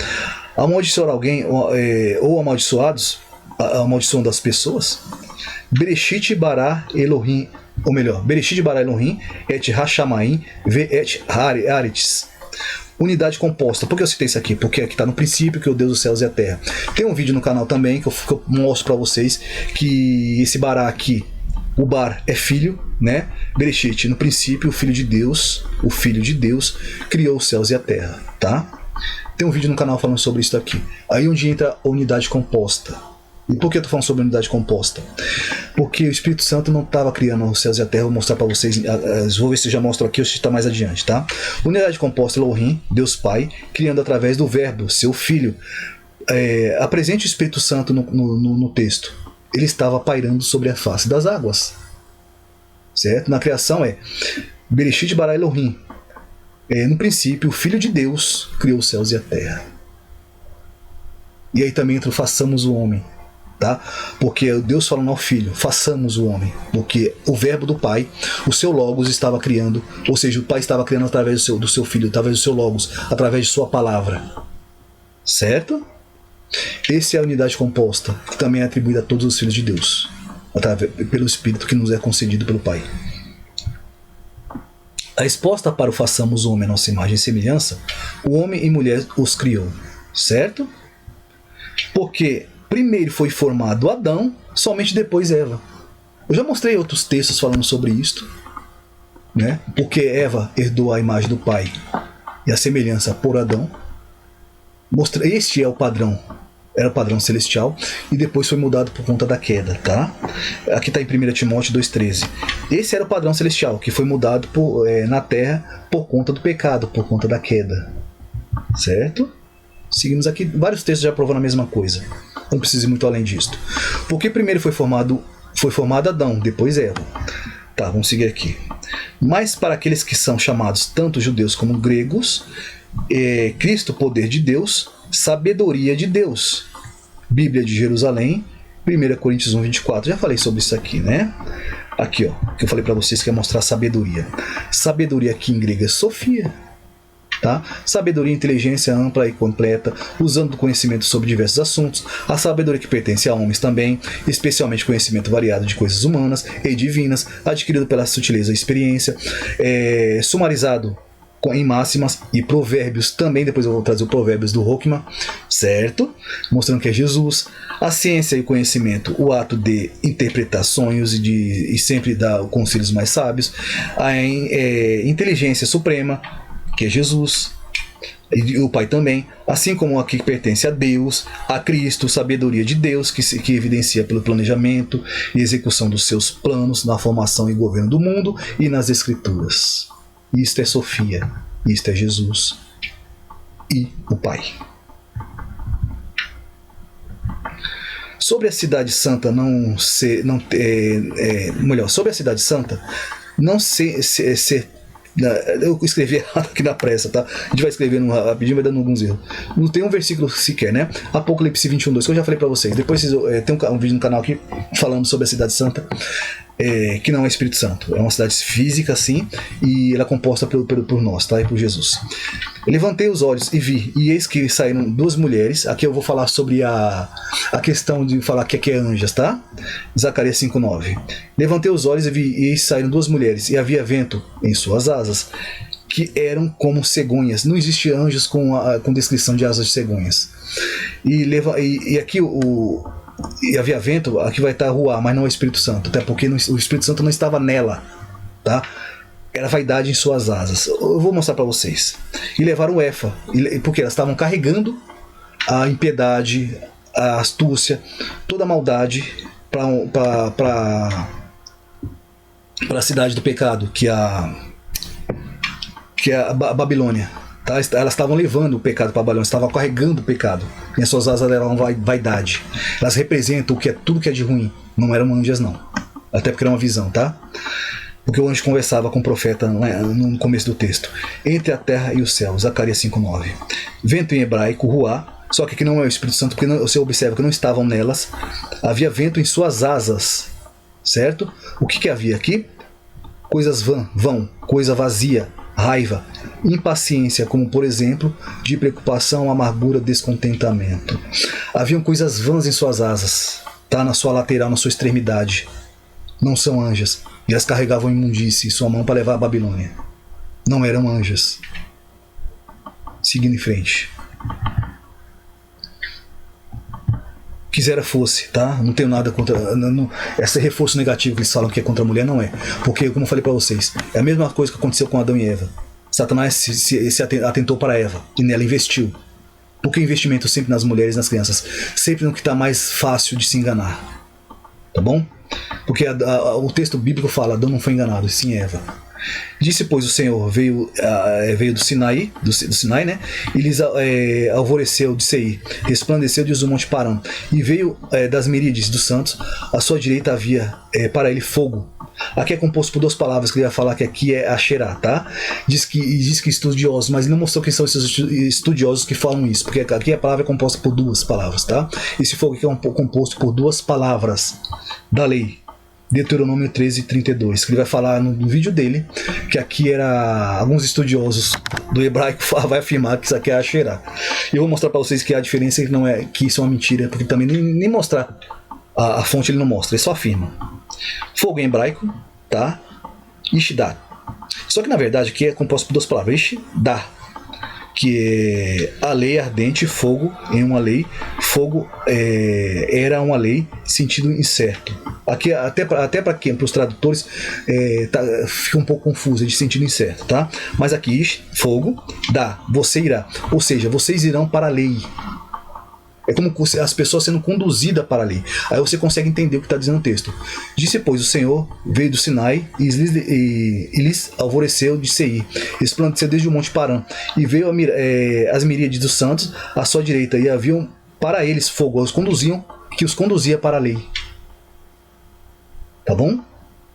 Amaldiçoar alguém ou amaldiçoados, a maldição das pessoas? Bereshit bara Elohim, ou melhor, Bereshit bara Elohim et Hashamayim ve et Haaretz. Unidade composta. Por que eu citei isso aqui? Porque aqui está no princípio, que é o Deus dos céus e a terra. Tem um vídeo no canal também que eu mostro para vocês que esse bará aqui, o bar é filho, né? Bereshit, no princípio, o filho de Deus criou os céus e a terra, tá? Tem um vídeo no canal falando sobre isso aqui. Aí onde entra a unidade composta. E por que eu estou falando sobre unidade composta? Porque o Espírito Santo não estava criando os céus e a terra. Vou mostrar para vocês, vou ver se eu já mostro aqui ou se está mais adiante, tá? Unidade composta, Elohim, Deus Pai, criando através do verbo, seu Filho. Apresente o Espírito Santo no texto. Ele estava pairando sobre a face das águas. Certo? Na criação Bereshit bara Elohim. No princípio, o Filho de Deus criou os céus e a terra. E aí também entra o façamos o homem. tá? Porque Deus falando ao Filho, façamos o homem, porque o verbo do Pai, o seu Logos estava criando, ou seja, o Pai estava criando através do seu Filho, através do seu Logos, através de sua palavra, certo? Essa é a unidade composta, que também é atribuída a todos os filhos de Deus, pelo Espírito que nos é concedido pelo Pai. A resposta para o façamos o homem a nossa imagem e semelhança, o homem e mulher os criou, certo? Porque primeiro foi formado Adão, somente depois Eva. Eu já mostrei outros textos falando sobre isto, né? Porque Eva herdou a imagem do Pai e a semelhança por Adão. Este é o padrão, era o padrão celestial, e depois foi mudado por conta da queda, tá? Aqui está em 1 Timóteo 2,13. Esse era o padrão celestial, que foi mudado na terra por conta do pecado, por conta da queda, certo? Seguimos aqui, vários textos já provando a mesma coisa. Não precisa ir muito além disto. Porque primeiro foi formado Adão, depois Eva. Tá, vamos seguir aqui. Mas para aqueles que são chamados tanto judeus como gregos, Cristo, poder de Deus, sabedoria de Deus. Bíblia de Jerusalém, 1 Coríntios 1:24. Já falei sobre isso aqui, né? Aqui, ó, que eu falei para vocês que é mostrar sabedoria. Sabedoria aqui em grego é Sofia. Tá? Sabedoria e inteligência ampla e completa, usando conhecimento sobre diversos assuntos, a sabedoria que pertence a homens também, especialmente conhecimento variado de coisas humanas e divinas, adquirido pela sutileza e experiência, sumarizado em máximas e provérbios também. Depois eu vou trazer o provérbios do Rockman, certo? Mostrando que é Jesus. A ciência e o conhecimento, o ato de interpretar sonhos e sempre dar conselhos mais sábios. A inteligência suprema, que é Jesus, e o Pai também, assim como a que pertence a Deus, a Cristo, sabedoria de Deus, que evidencia pelo planejamento e execução dos seus planos na formação e governo do mundo e nas Escrituras. Isto é Sofia, isto é Jesus e o Pai. Sobre a cidade santa sobre a cidade santa não ser eu escrevi errado aqui na pressa, tá? A gente vai escrevendo rapidinho, vai dando alguns erros. Não tem um versículo sequer, né? Apocalipse 21:2, que eu já falei pra vocês. Depois tem um vídeo no canal aqui falando sobre a cidade santa, que não é Espírito Santo. É uma cidade física, sim, e ela é composta por nós, tá? E por Jesus. Levantei os olhos e vi, e eis que saíram duas mulheres. Aqui eu vou falar sobre a questão de falar que aqui é anjas, tá? Zacarias 5:9. Levantei os olhos e vi, e eis que saíram duas mulheres, e havia vento em suas asas, que eram como cegonhas. Não existe anjos com descrição de asas de cegonhas. E aqui e havia vento, aqui vai estar ruá, mas não é o Espírito Santo, até porque o Espírito Santo não estava nela, tá? Era vaidade em suas asas. Eu vou mostrar para vocês. E levaram Efa, porque elas estavam carregando a impiedade, a astúcia, toda a maldade para a cidade do pecado, que é a Babilônia. Tá? Elas estavam levando o pecado para a Babilônia, estavam carregando o pecado. E as suas asas eram vaidade. Elas representam tudo que é de ruim. Não eram anjas, não. Até porque era uma visão, tá? Porque o anjo conversava com o profeta no começo do texto. Entre a terra e o céu, Zacarias 5:9. Vento em hebraico, ruá, só que aqui não é o Espírito Santo, porque você observa que não estavam nelas. Havia vento em suas asas, certo? O que havia aqui? Coisas vão, coisa vazia, raiva, impaciência, como por exemplo, de preocupação, amargura, descontentamento. Haviam coisas vãs em suas asas, tá? Na sua lateral, na sua extremidade. Não são anjas. E elas carregavam imundície em sua mão para levar a Babilônia. Não eram anjas. Seguindo em frente. Quisera fosse, tá? Não tenho nada contra. Esse reforço negativo que eles falam que é contra a mulher não é. Porque, como eu falei para vocês, é a mesma coisa que aconteceu com Adão e Eva. Satanás se atentou para Eva e nela investiu. Porque investimento sempre nas mulheres e nas crianças. Sempre no que está mais fácil de se enganar. Tá bom? Porque o texto bíblico fala, Adão não foi enganado, e sim Eva. Disse, pois, o Senhor, veio do Sinai, né? E lhes alvoreceu de Seir, resplandeceu de o Monte Parã, e veio das miríades dos santos, à sua direita havia para ele fogo. Aqui é composto por duas palavras que ele vai falar, que aqui é Asherá, tá? Diz que estudiosos, mas ele não mostrou quem são esses estudiosos que falam isso, porque aqui a palavra é composta por duas palavras, tá? Esse fogo aqui é composto por duas palavras da lei. Deuteronômio 13:32, que ele vai falar no vídeo dele, que aqui era alguns estudiosos do hebraico vai afirmar que isso aqui é Asherá. E eu vou mostrar para vocês que a diferença não é que isso é uma mentira, porque também nem mostrar a fonte ele não mostra, ele só afirma. Fogo em hebraico, tá? Ishidá. Só que na verdade aqui é composto por duas palavras, Ishidá, que é a lei ardente, fogo em uma lei, fogo era uma lei, sentido incerto. Aqui até para quem, para os tradutores, fica um pouco confuso, de sentido incerto, tá? Mas aqui, fogo, dá, você irá, ou seja, vocês irão para a lei. É como as pessoas sendo conduzidas para a lei. Aí você consegue entender o que está dizendo o texto. Disse, pois, o Senhor veio do Sinai e lhes alvoreceu de Seir, resplandeceu desde o Monte Parã, e veio as miríades dos santos à sua direita, e haviam para eles fogo, que os conduzia para a lei. Tá bom?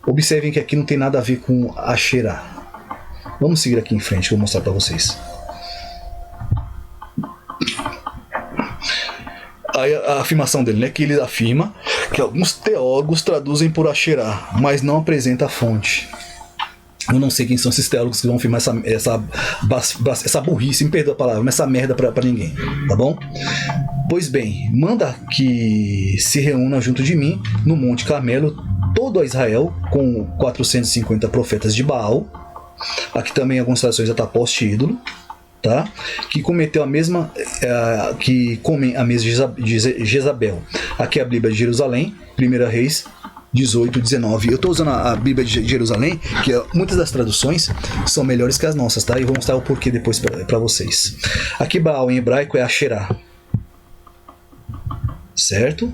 Observem que aqui não tem nada a ver com Asherá. Vamos seguir aqui em frente, que eu vou mostrar para vocês. A afirmação dele, né, que ele afirma que alguns teólogos traduzem por Asherá, mas não apresenta a fonte. Eu não sei quem são esses teólogos que vão afirmar essa burrice, me perdoa a palavra, mas essa merda pra ninguém, tá bom? Pois bem, manda que se reúna junto de mim no Monte Carmelo todo a Israel, com 450 profetas de Baal. Aqui também algumas traduções já poste ídolo, tá? Que cometeu que comem a mesa de Jezabel. Aqui é a Bíblia de Jerusalém, 1 Reis 18:19. Eu estou usando a Bíblia de Jerusalém, que muitas das traduções são melhores que as nossas, tá? E vou mostrar o porquê depois para vocês. Aqui Baal em hebraico é Asherá, certo?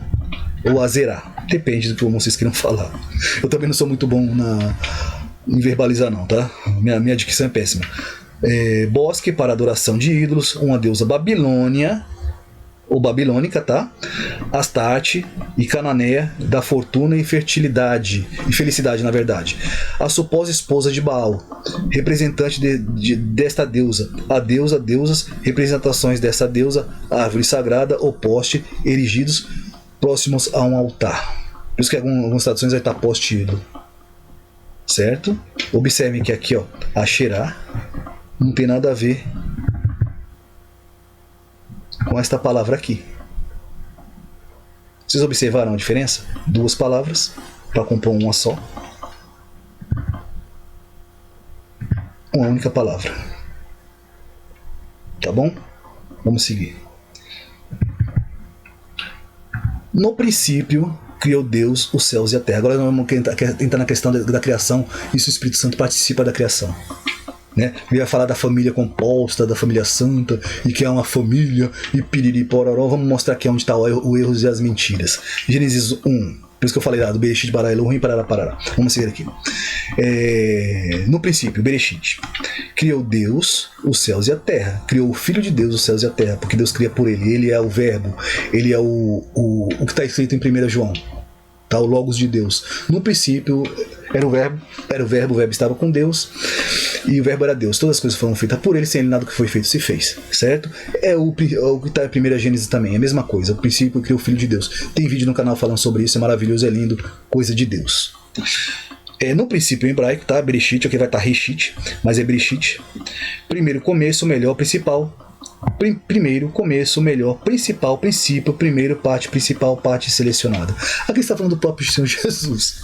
Ou Azerá, depende do que vocês queiram falar. Eu também não sou muito bom em verbalizar não, tá? Minha dicção é péssima. Bosque para adoração de ídolos, uma deusa Babilônia, ou babilônica, tá? Astarte e Cananeia, da fortuna e fertilidade, e felicidade, na verdade. A suposta esposa de Baal, representante desta deusa. A deusa, deusas, representações dessa deusa, árvore sagrada ou poste, erigidos próximos a um altar. Por isso que algumas traduções vai estar poste ídolo. Certo? Observem que aqui, ó, Asherá não tem nada a ver com esta palavra aqui. Vocês observaram a diferença? Duas palavras para compor uma só. Uma única palavra. Tá bom? Vamos seguir. No princípio criou Deus os céus e a terra. Agora nós vamos entrar na questão da criação e se o Espírito Santo participa da criação. Né? Ele vai falar da família composta, da família santa, e que é uma família, e piriri pororó. Vamos mostrar aqui onde está o erro e as mentiras. Gênesis 1, por isso que eu falei lá do Bereshit, Bará, Elohim, Parará, Parará. Vamos seguir aqui. No princípio, Bereshit, criou Deus os céus e a terra. Criou o Filho de Deus os céus e a terra, porque Deus cria por ele. Ele é o verbo, ele é o que está escrito em 1 João. Tá, o Logos de Deus. No princípio era o verbo estava com Deus, e o verbo era Deus. Todas as coisas foram feitas por ele, sem ele nada que foi feito se fez, certo? É o que está em 1 Gênesis também, é a mesma coisa. O princípio criou o Filho de Deus. Tem vídeo no canal falando sobre isso, é maravilhoso, é lindo, coisa de Deus. No princípio em hebraico, tá? Bereshit, aqui vai estar Reshit, mas é Bereshit. Primeiro começo, melhor, principal. Primeiro, começo, melhor, principal, princípio, primeiro, parte, principal, parte selecionada. Aqui está falando do próprio Senhor Jesus.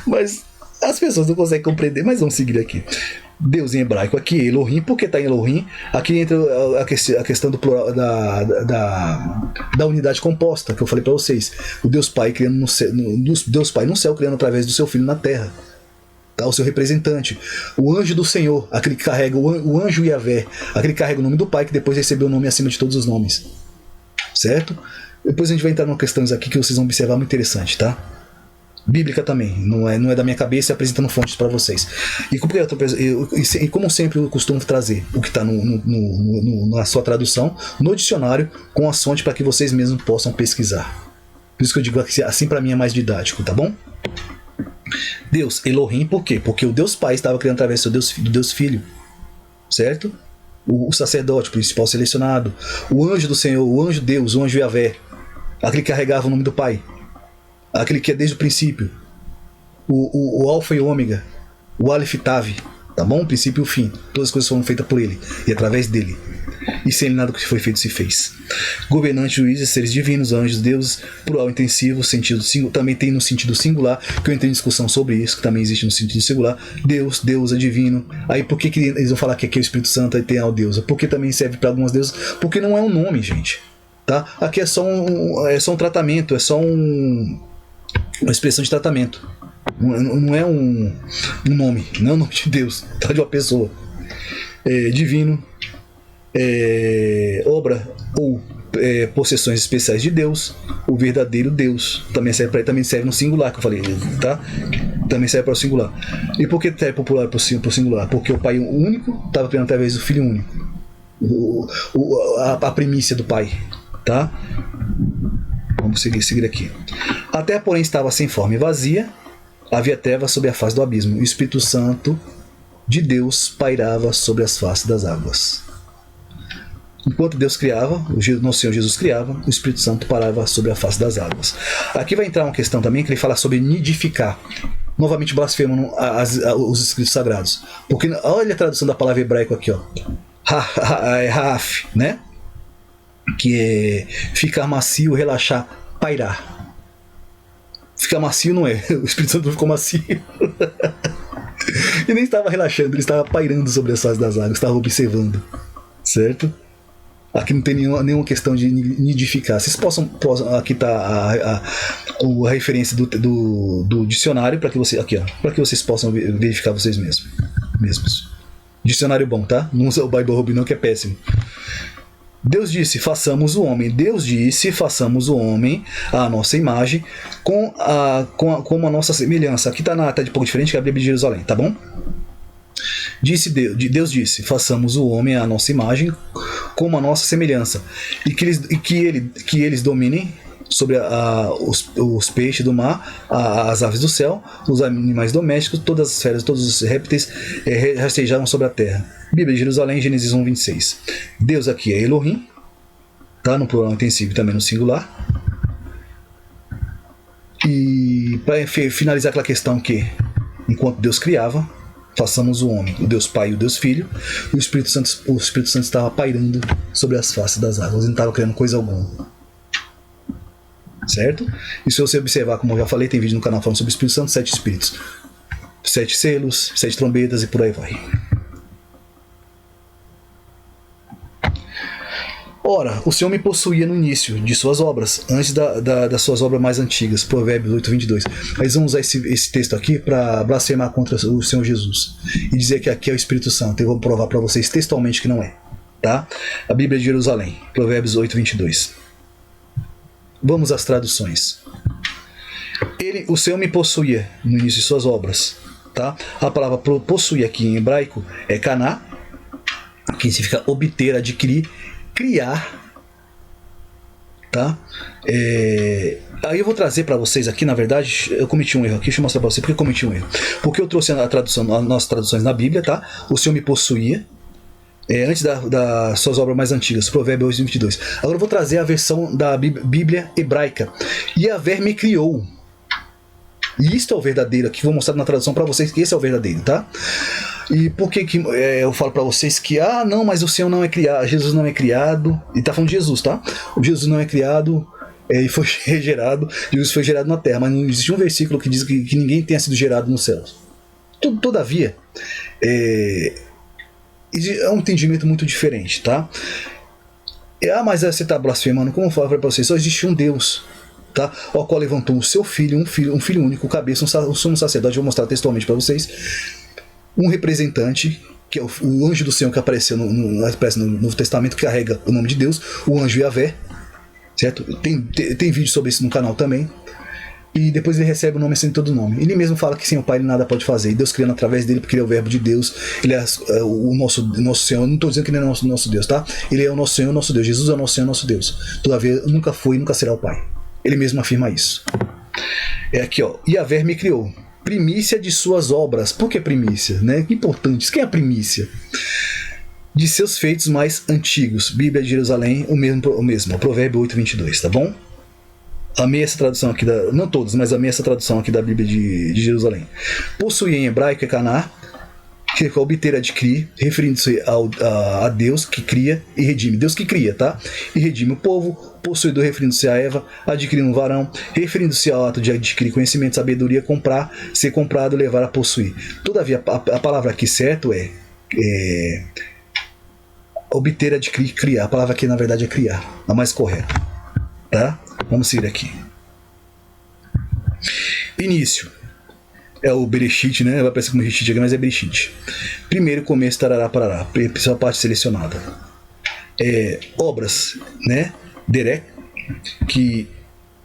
Mas as pessoas não conseguem compreender, mas vamos seguir aqui. Deus em hebraico, aqui Elohim, por que está em Elohim? Aqui entra a questão do plural, da unidade composta, que eu falei para vocês. O Deus Pai criando Deus Pai no céu, criando através do seu Filho na terra. O seu representante, o anjo do Senhor, aquele que carrega o anjo Yahvé, aquele que carrega o nome do Pai, que depois recebeu o nome acima de todos os nomes, certo? Depois a gente vai entrar em questões aqui que vocês vão observar muito interessante, tá? Bíblica também, não é da minha cabeça, apresentando fontes para vocês. E como sempre eu costumo trazer o que está na sua tradução, no dicionário, com as fontes para que vocês mesmos possam pesquisar. Por isso que eu digo que assim para mim é mais didático, tá bom? Deus, Elohim, por quê? Porque o Deus Pai estava criando através do Deus Filho, certo? O sacerdote, o principal selecionado, o anjo do Senhor, o anjo Deus, o anjo Yahvé, aquele que carregava o nome do Pai, aquele que é desde o princípio, o Alfa e o Ômega, o Aleph Tav, tá bom? O princípio e o fim. Todas as coisas foram feitas por ele e através dele. E sem ele nada que foi feito se fez. Governantes, juízes, seres divinos, anjos, deuses, plural intensivo, sentido também tem no sentido singular, que eu entrei em discussão sobre isso, que também existe no sentido singular. Deus, Deus é divino. Aí por que eles vão falar que aqui é o Espírito Santo e tem a deusa? Porque também serve para algumas deusas, porque não é um nome, gente. Tá? Aqui é só um tratamento, é só uma expressão de tratamento. Não é um nome, não é o nome de Deus, tá? De uma pessoa. Divino, obra ou possessões especiais de Deus, o verdadeiro Deus. Também serve no singular, que eu falei, tá? Também serve para o singular. E por que é popular para o singular? Porque o Pai único estava criando através do Filho único. A primícia do Pai, tá? Vamos seguir aqui. A terra, porém, estava sem forma e vazia, havia trevas sobre a face do abismo, e o Espírito Santo de Deus pairava sobre as faces das águas. Enquanto Deus criava, o nosso Senhor Jesus criava, o Espírito Santo parava sobre a face das águas. Aqui vai entrar uma questão também que ele fala sobre nidificar, novamente blasfemando os escritos sagrados. Porque olha a tradução da palavra hebraica aqui, ó. Ha'af, né? Que é ficar macio, relaxar, pairar. Ficar macio não é, o Espírito Santo não ficou macio. E nem estava relaxando, ele estava pairando sobre as faces das águas, estava observando, certo? Aqui não tem nenhuma questão de nidificar. Vocês possam aqui está a referência do dicionário para que vocês possam verificar vocês mesmos. Dicionário bom, tá? Não usa o Bible Hub não, que é péssimo. Deus disse, façamos o homem. Deus disse, façamos o homem à nossa imagem, como a nossa semelhança. Aqui está de pouco diferente que a Bíblia de Jerusalém, tá bom? Deus disse, façamos o homem à nossa imagem, como a nossa semelhança, e que eles dominem sobre os peixes do mar, as aves do céu, os animais domésticos, todas as feras, todos os répteis rastejaram sobre a terra. Bíblia de Jerusalém, Gênesis 1:26. Deus aqui é Elohim, tá? No plural intensivo e também no singular. E para finalizar aquela questão que, enquanto Deus criava, façamos o homem, o Deus Pai e o Deus Filho, e o Espírito Santo estava pairando sobre as faces das águas, ele não estava criando coisa alguma. Certo? E se você observar, como eu já falei, tem vídeo no canal falando sobre o Espírito Santo, 7 espíritos, 7 selos, 7 trombetas e por aí vai. Ora, o Senhor me possuía no início de suas obras, antes das suas obras mais antigas, Provérbios 8:22. Mas vamos usar esse texto aqui para blasfemar contra o Senhor Jesus e dizer que aqui é o Espírito Santo. Eu vou provar para vocês textualmente que não é, tá? A Bíblia de Jerusalém, Provérbios 8:22. Vamos às traduções. O Senhor me possuía no início de suas obras, tá? A palavra possuir aqui em hebraico é kaná, que significa obter, adquirir, criar, tá? Aí eu vou trazer para vocês aqui, na verdade, eu cometi um erro aqui, deixa eu mostrar para vocês porque eu cometi um erro. Porque eu trouxe as nossas traduções na Bíblia, tá? O Senhor me possuía, antes das suas obras mais antigas, Provérbios 8:22. Agora eu vou trazer a versão da Bíblia hebraica. Yahvé me criou. E isto é o verdadeiro, aqui vou mostrar na tradução para vocês que esse é o verdadeiro, tá? E por que eu falo para vocês que, não, mas o Senhor não é criado, Jesus não é criado, e tá falando de Jesus, tá? O Jesus não é criado, e foi gerado, Jesus foi gerado na terra, mas não existe um versículo que diz que ninguém tenha sido gerado nos céus. Todavia, é um entendimento muito diferente, tá? Mas você está blasfemando, como eu falo para vocês, só existe um Deus, tá? Ao qual levantou o seu filho, um filho único, cabeça, um sumo sacerdote. Eu vou mostrar textualmente para vocês. Um representante, que é o anjo do Senhor que aparece no Novo Testamento, que carrega o nome de Deus, o anjo Yahvé, certo? Tem vídeo sobre isso no canal também. e depois ele recebe o nome sem todo nome. Ele mesmo fala que sem o Pai ele nada pode fazer, e Deus criando através dele, porque ele é o verbo de Deus, ele é o nosso Senhor. Não estou dizendo que ele é nosso Deus, tá? Ele é o nosso Senhor, nosso Deus. Jesus é o nosso Senhor, nosso Deus. Todavia nunca foi e nunca será o Pai. Ele mesmo afirma isso. É aqui, ó. Yahvé me criou, primícia de suas obras. Por que primícia? Né? Que importante. Quem é a primícia? De seus feitos mais antigos. Bíblia de Jerusalém, o mesmo. Provérbio 8:22, tá bom? Amei essa tradução aqui, não todos, mas amei essa tradução aqui da Bíblia de Jerusalém. Possui em hebraico é Caná, que é obter, adquirir, referindo-se a Deus que cria e redime. Deus que cria, tá? E redime o povo. Possuidor, referindo-se a Eva, adquirir um varão, referindo-se ao ato de adquirir conhecimento, sabedoria, comprar, ser comprado, levar a possuir. Todavia, a palavra aqui certo é obter, adquirir, criar. A palavra aqui na verdade é criar, a mais correta, tá? Vamos seguir aqui. Início é o Bereshit, né? Vai parecer como Bereshit aqui, mas é Bereshit. Primeiro começo, tarará, parará. Principal parte selecionada. Obras, né? Derek, que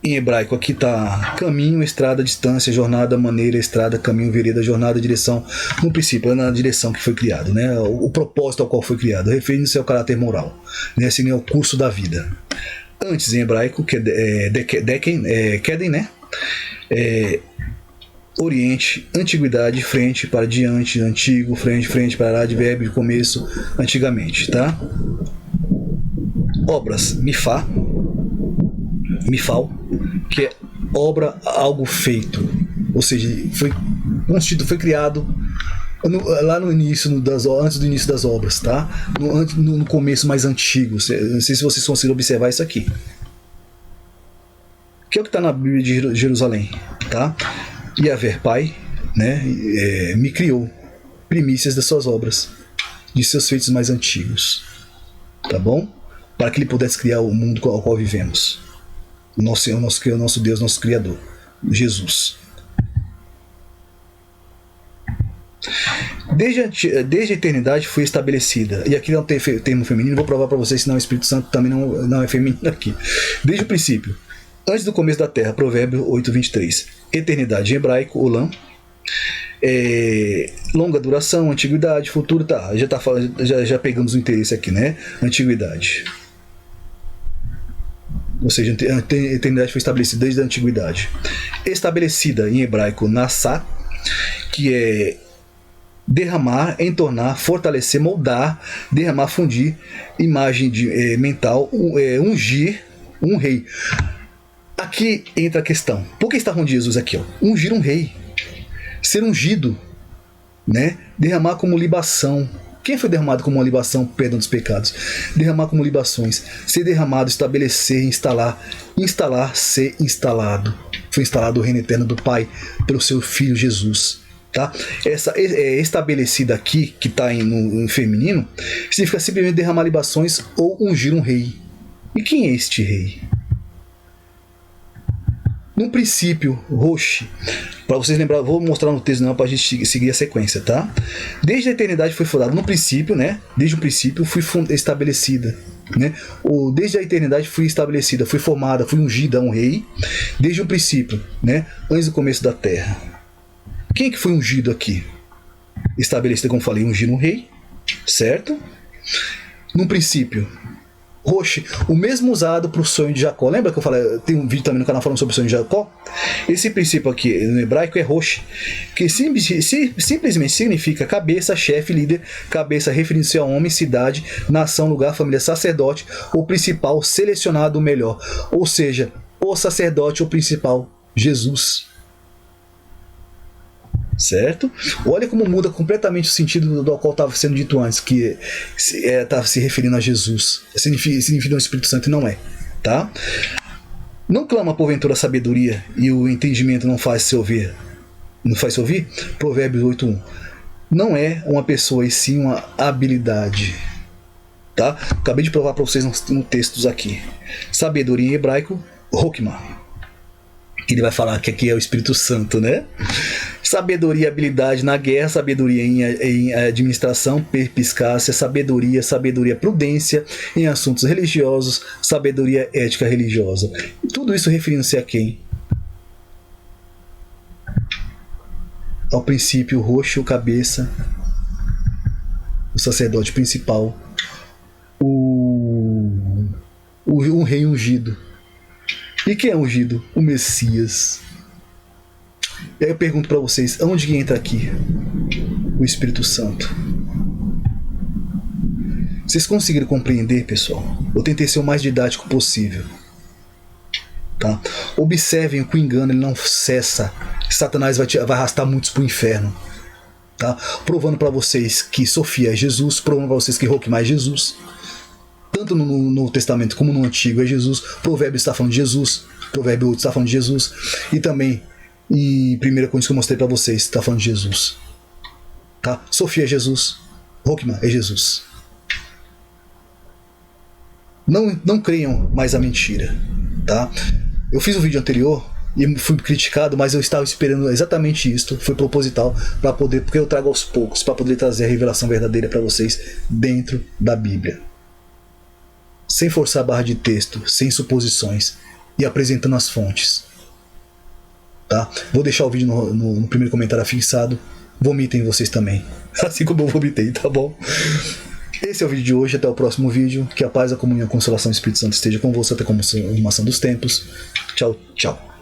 em hebraico aqui tá caminho, estrada, distância, jornada, maneira, estrada, caminho, vereda, jornada, direção. No princípio, é na direção que foi criado, né? O propósito ao qual foi criado, referindo-se ao caráter moral, né? Assim, é o curso da vida. Antes em hebraico, que é Keden, né? Oriente, antiguidade, frente, para diante, antigo, frente, para advérbio de começo, antigamente, tá? Obras, mifal, que é obra, algo feito, ou seja, foi criado lá no início, antes do início das obras, tá? No começo mais antigo. Não sei se vocês conseguiram observar isso aqui, que é o que está na Bíblia de Jerusalém, tá? Yahvé, Pai, né? Me criou, primícias das suas obras, de seus feitos mais antigos, tá bom? Para que ele pudesse criar o mundo ao qual vivemos. O nosso Deus, nosso Criador, Jesus. Desde a eternidade foi estabelecida. E aqui não tem termo feminino, vou provar para vocês, senão o Espírito Santo também não é feminino aqui. Desde o princípio, antes do começo da terra, Provérbio 8:23. Eternidade em hebraico, olam. Longa duração, antiguidade, futuro, tá. Já pegamos o interesse aqui, né? Antiguidade. Ou seja, a eternidade foi estabelecida desde a antiguidade. Estabelecida em hebraico, nassá, que é derramar, entornar, fortalecer, moldar, derramar, fundir, imagem mental, ungir um rei. Aqui entra a questão. Por que está falando de Jesus aqui? Ó? Ungir um rei. Ser ungido, né? Derramar como libação. Quem foi derramado como uma libação? Perdão dos pecados. Derramar como libações. Ser derramado, estabelecer, instalar. Instalar, ser instalado. Foi instalado o reino eterno do Pai pelo seu Filho Jesus. Tá? Essa estabelecida aqui, que está no feminino, significa simplesmente derramar libações ou ungir um rei. E quem é este rei? No princípio, Roshi, para vocês lembrar, vou mostrar no texto para a gente seguir a sequência, tá? Desde a eternidade foi fundada, no princípio, né? Desde o princípio fui estabelecida, né? Desde a eternidade fui estabelecida, fui formada, fui ungida a um rei, desde o princípio, né? Antes do começo da terra. Quem é que foi ungido aqui? Estabelecido, como falei, ungir um rei, certo? No princípio, Roshi, o mesmo usado para o sonho de Jacó. Lembra que eu falei, tem um vídeo também no canal falando sobre o sonho de Jacó? Esse princípio aqui no hebraico é Roshi, que simplesmente significa cabeça, chefe, líder, cabeça referindo-se a homem, cidade, nação, lugar, família, sacerdote, o principal, selecionado, o melhor. Ou seja, o sacerdote, o principal, Jesus. Certo? Olha como muda completamente o sentido do qual estava sendo dito antes, que estava se referindo a Jesus. Significa o Espírito Santo e não é, tá? Não clama porventura a sabedoria e o entendimento não faz se ouvir? Não faz se ouvir? Provérbios 8:1. Não é uma pessoa e sim uma habilidade, tá? Acabei de provar para vocês no textos aqui. Sabedoria em hebraico, Hokmah. Ele vai falar que aqui é o Espírito Santo, né? Sabedoria e habilidade na guerra, sabedoria em administração, perspicácia, sabedoria, prudência em assuntos religiosos, sabedoria ética religiosa. Tudo isso referindo-se a quem? ao princípio, o roxo, o cabeça, o sacerdote principal, um rei ungido. E quem é ungido? O Messias. E aí eu pergunto para vocês, onde que entra aqui o Espírito Santo? Vocês conseguiram compreender, pessoal? Eu tentei ser o mais didático possível. Tá? Observem que o engano ele não cessa. Satanás vai arrastar muitos para o inferno. Tá? Provando para vocês que Sofia é Jesus, provando para vocês que Roquimar é Jesus. Tanto no Novo Testamento como no Antigo é Jesus. Provérbio está falando de Jesus. Provérbio 8 está falando de Jesus. E também em 1 Coríntios que eu mostrei para vocês está falando de Jesus. Tá? Sofia é Jesus. Roquimar é Jesus. Não creiam mais a mentira. Tá? Eu fiz um vídeo anterior e fui criticado, mas eu estava esperando exatamente isso. Foi proposital para poder, porque eu trago aos poucos, para poder trazer a revelação verdadeira para vocês dentro da Bíblia. Sem forçar a barra de texto, sem suposições e apresentando as fontes. Tá? Vou deixar o vídeo no primeiro comentário fixado. Vomitem vocês também, assim como eu vomitei, tá bom? Esse é o vídeo de hoje, até o próximo vídeo. Que a paz, a comunhão, a consolação do Espírito Santo esteja convosco até a consumação dos tempos. Tchau, tchau.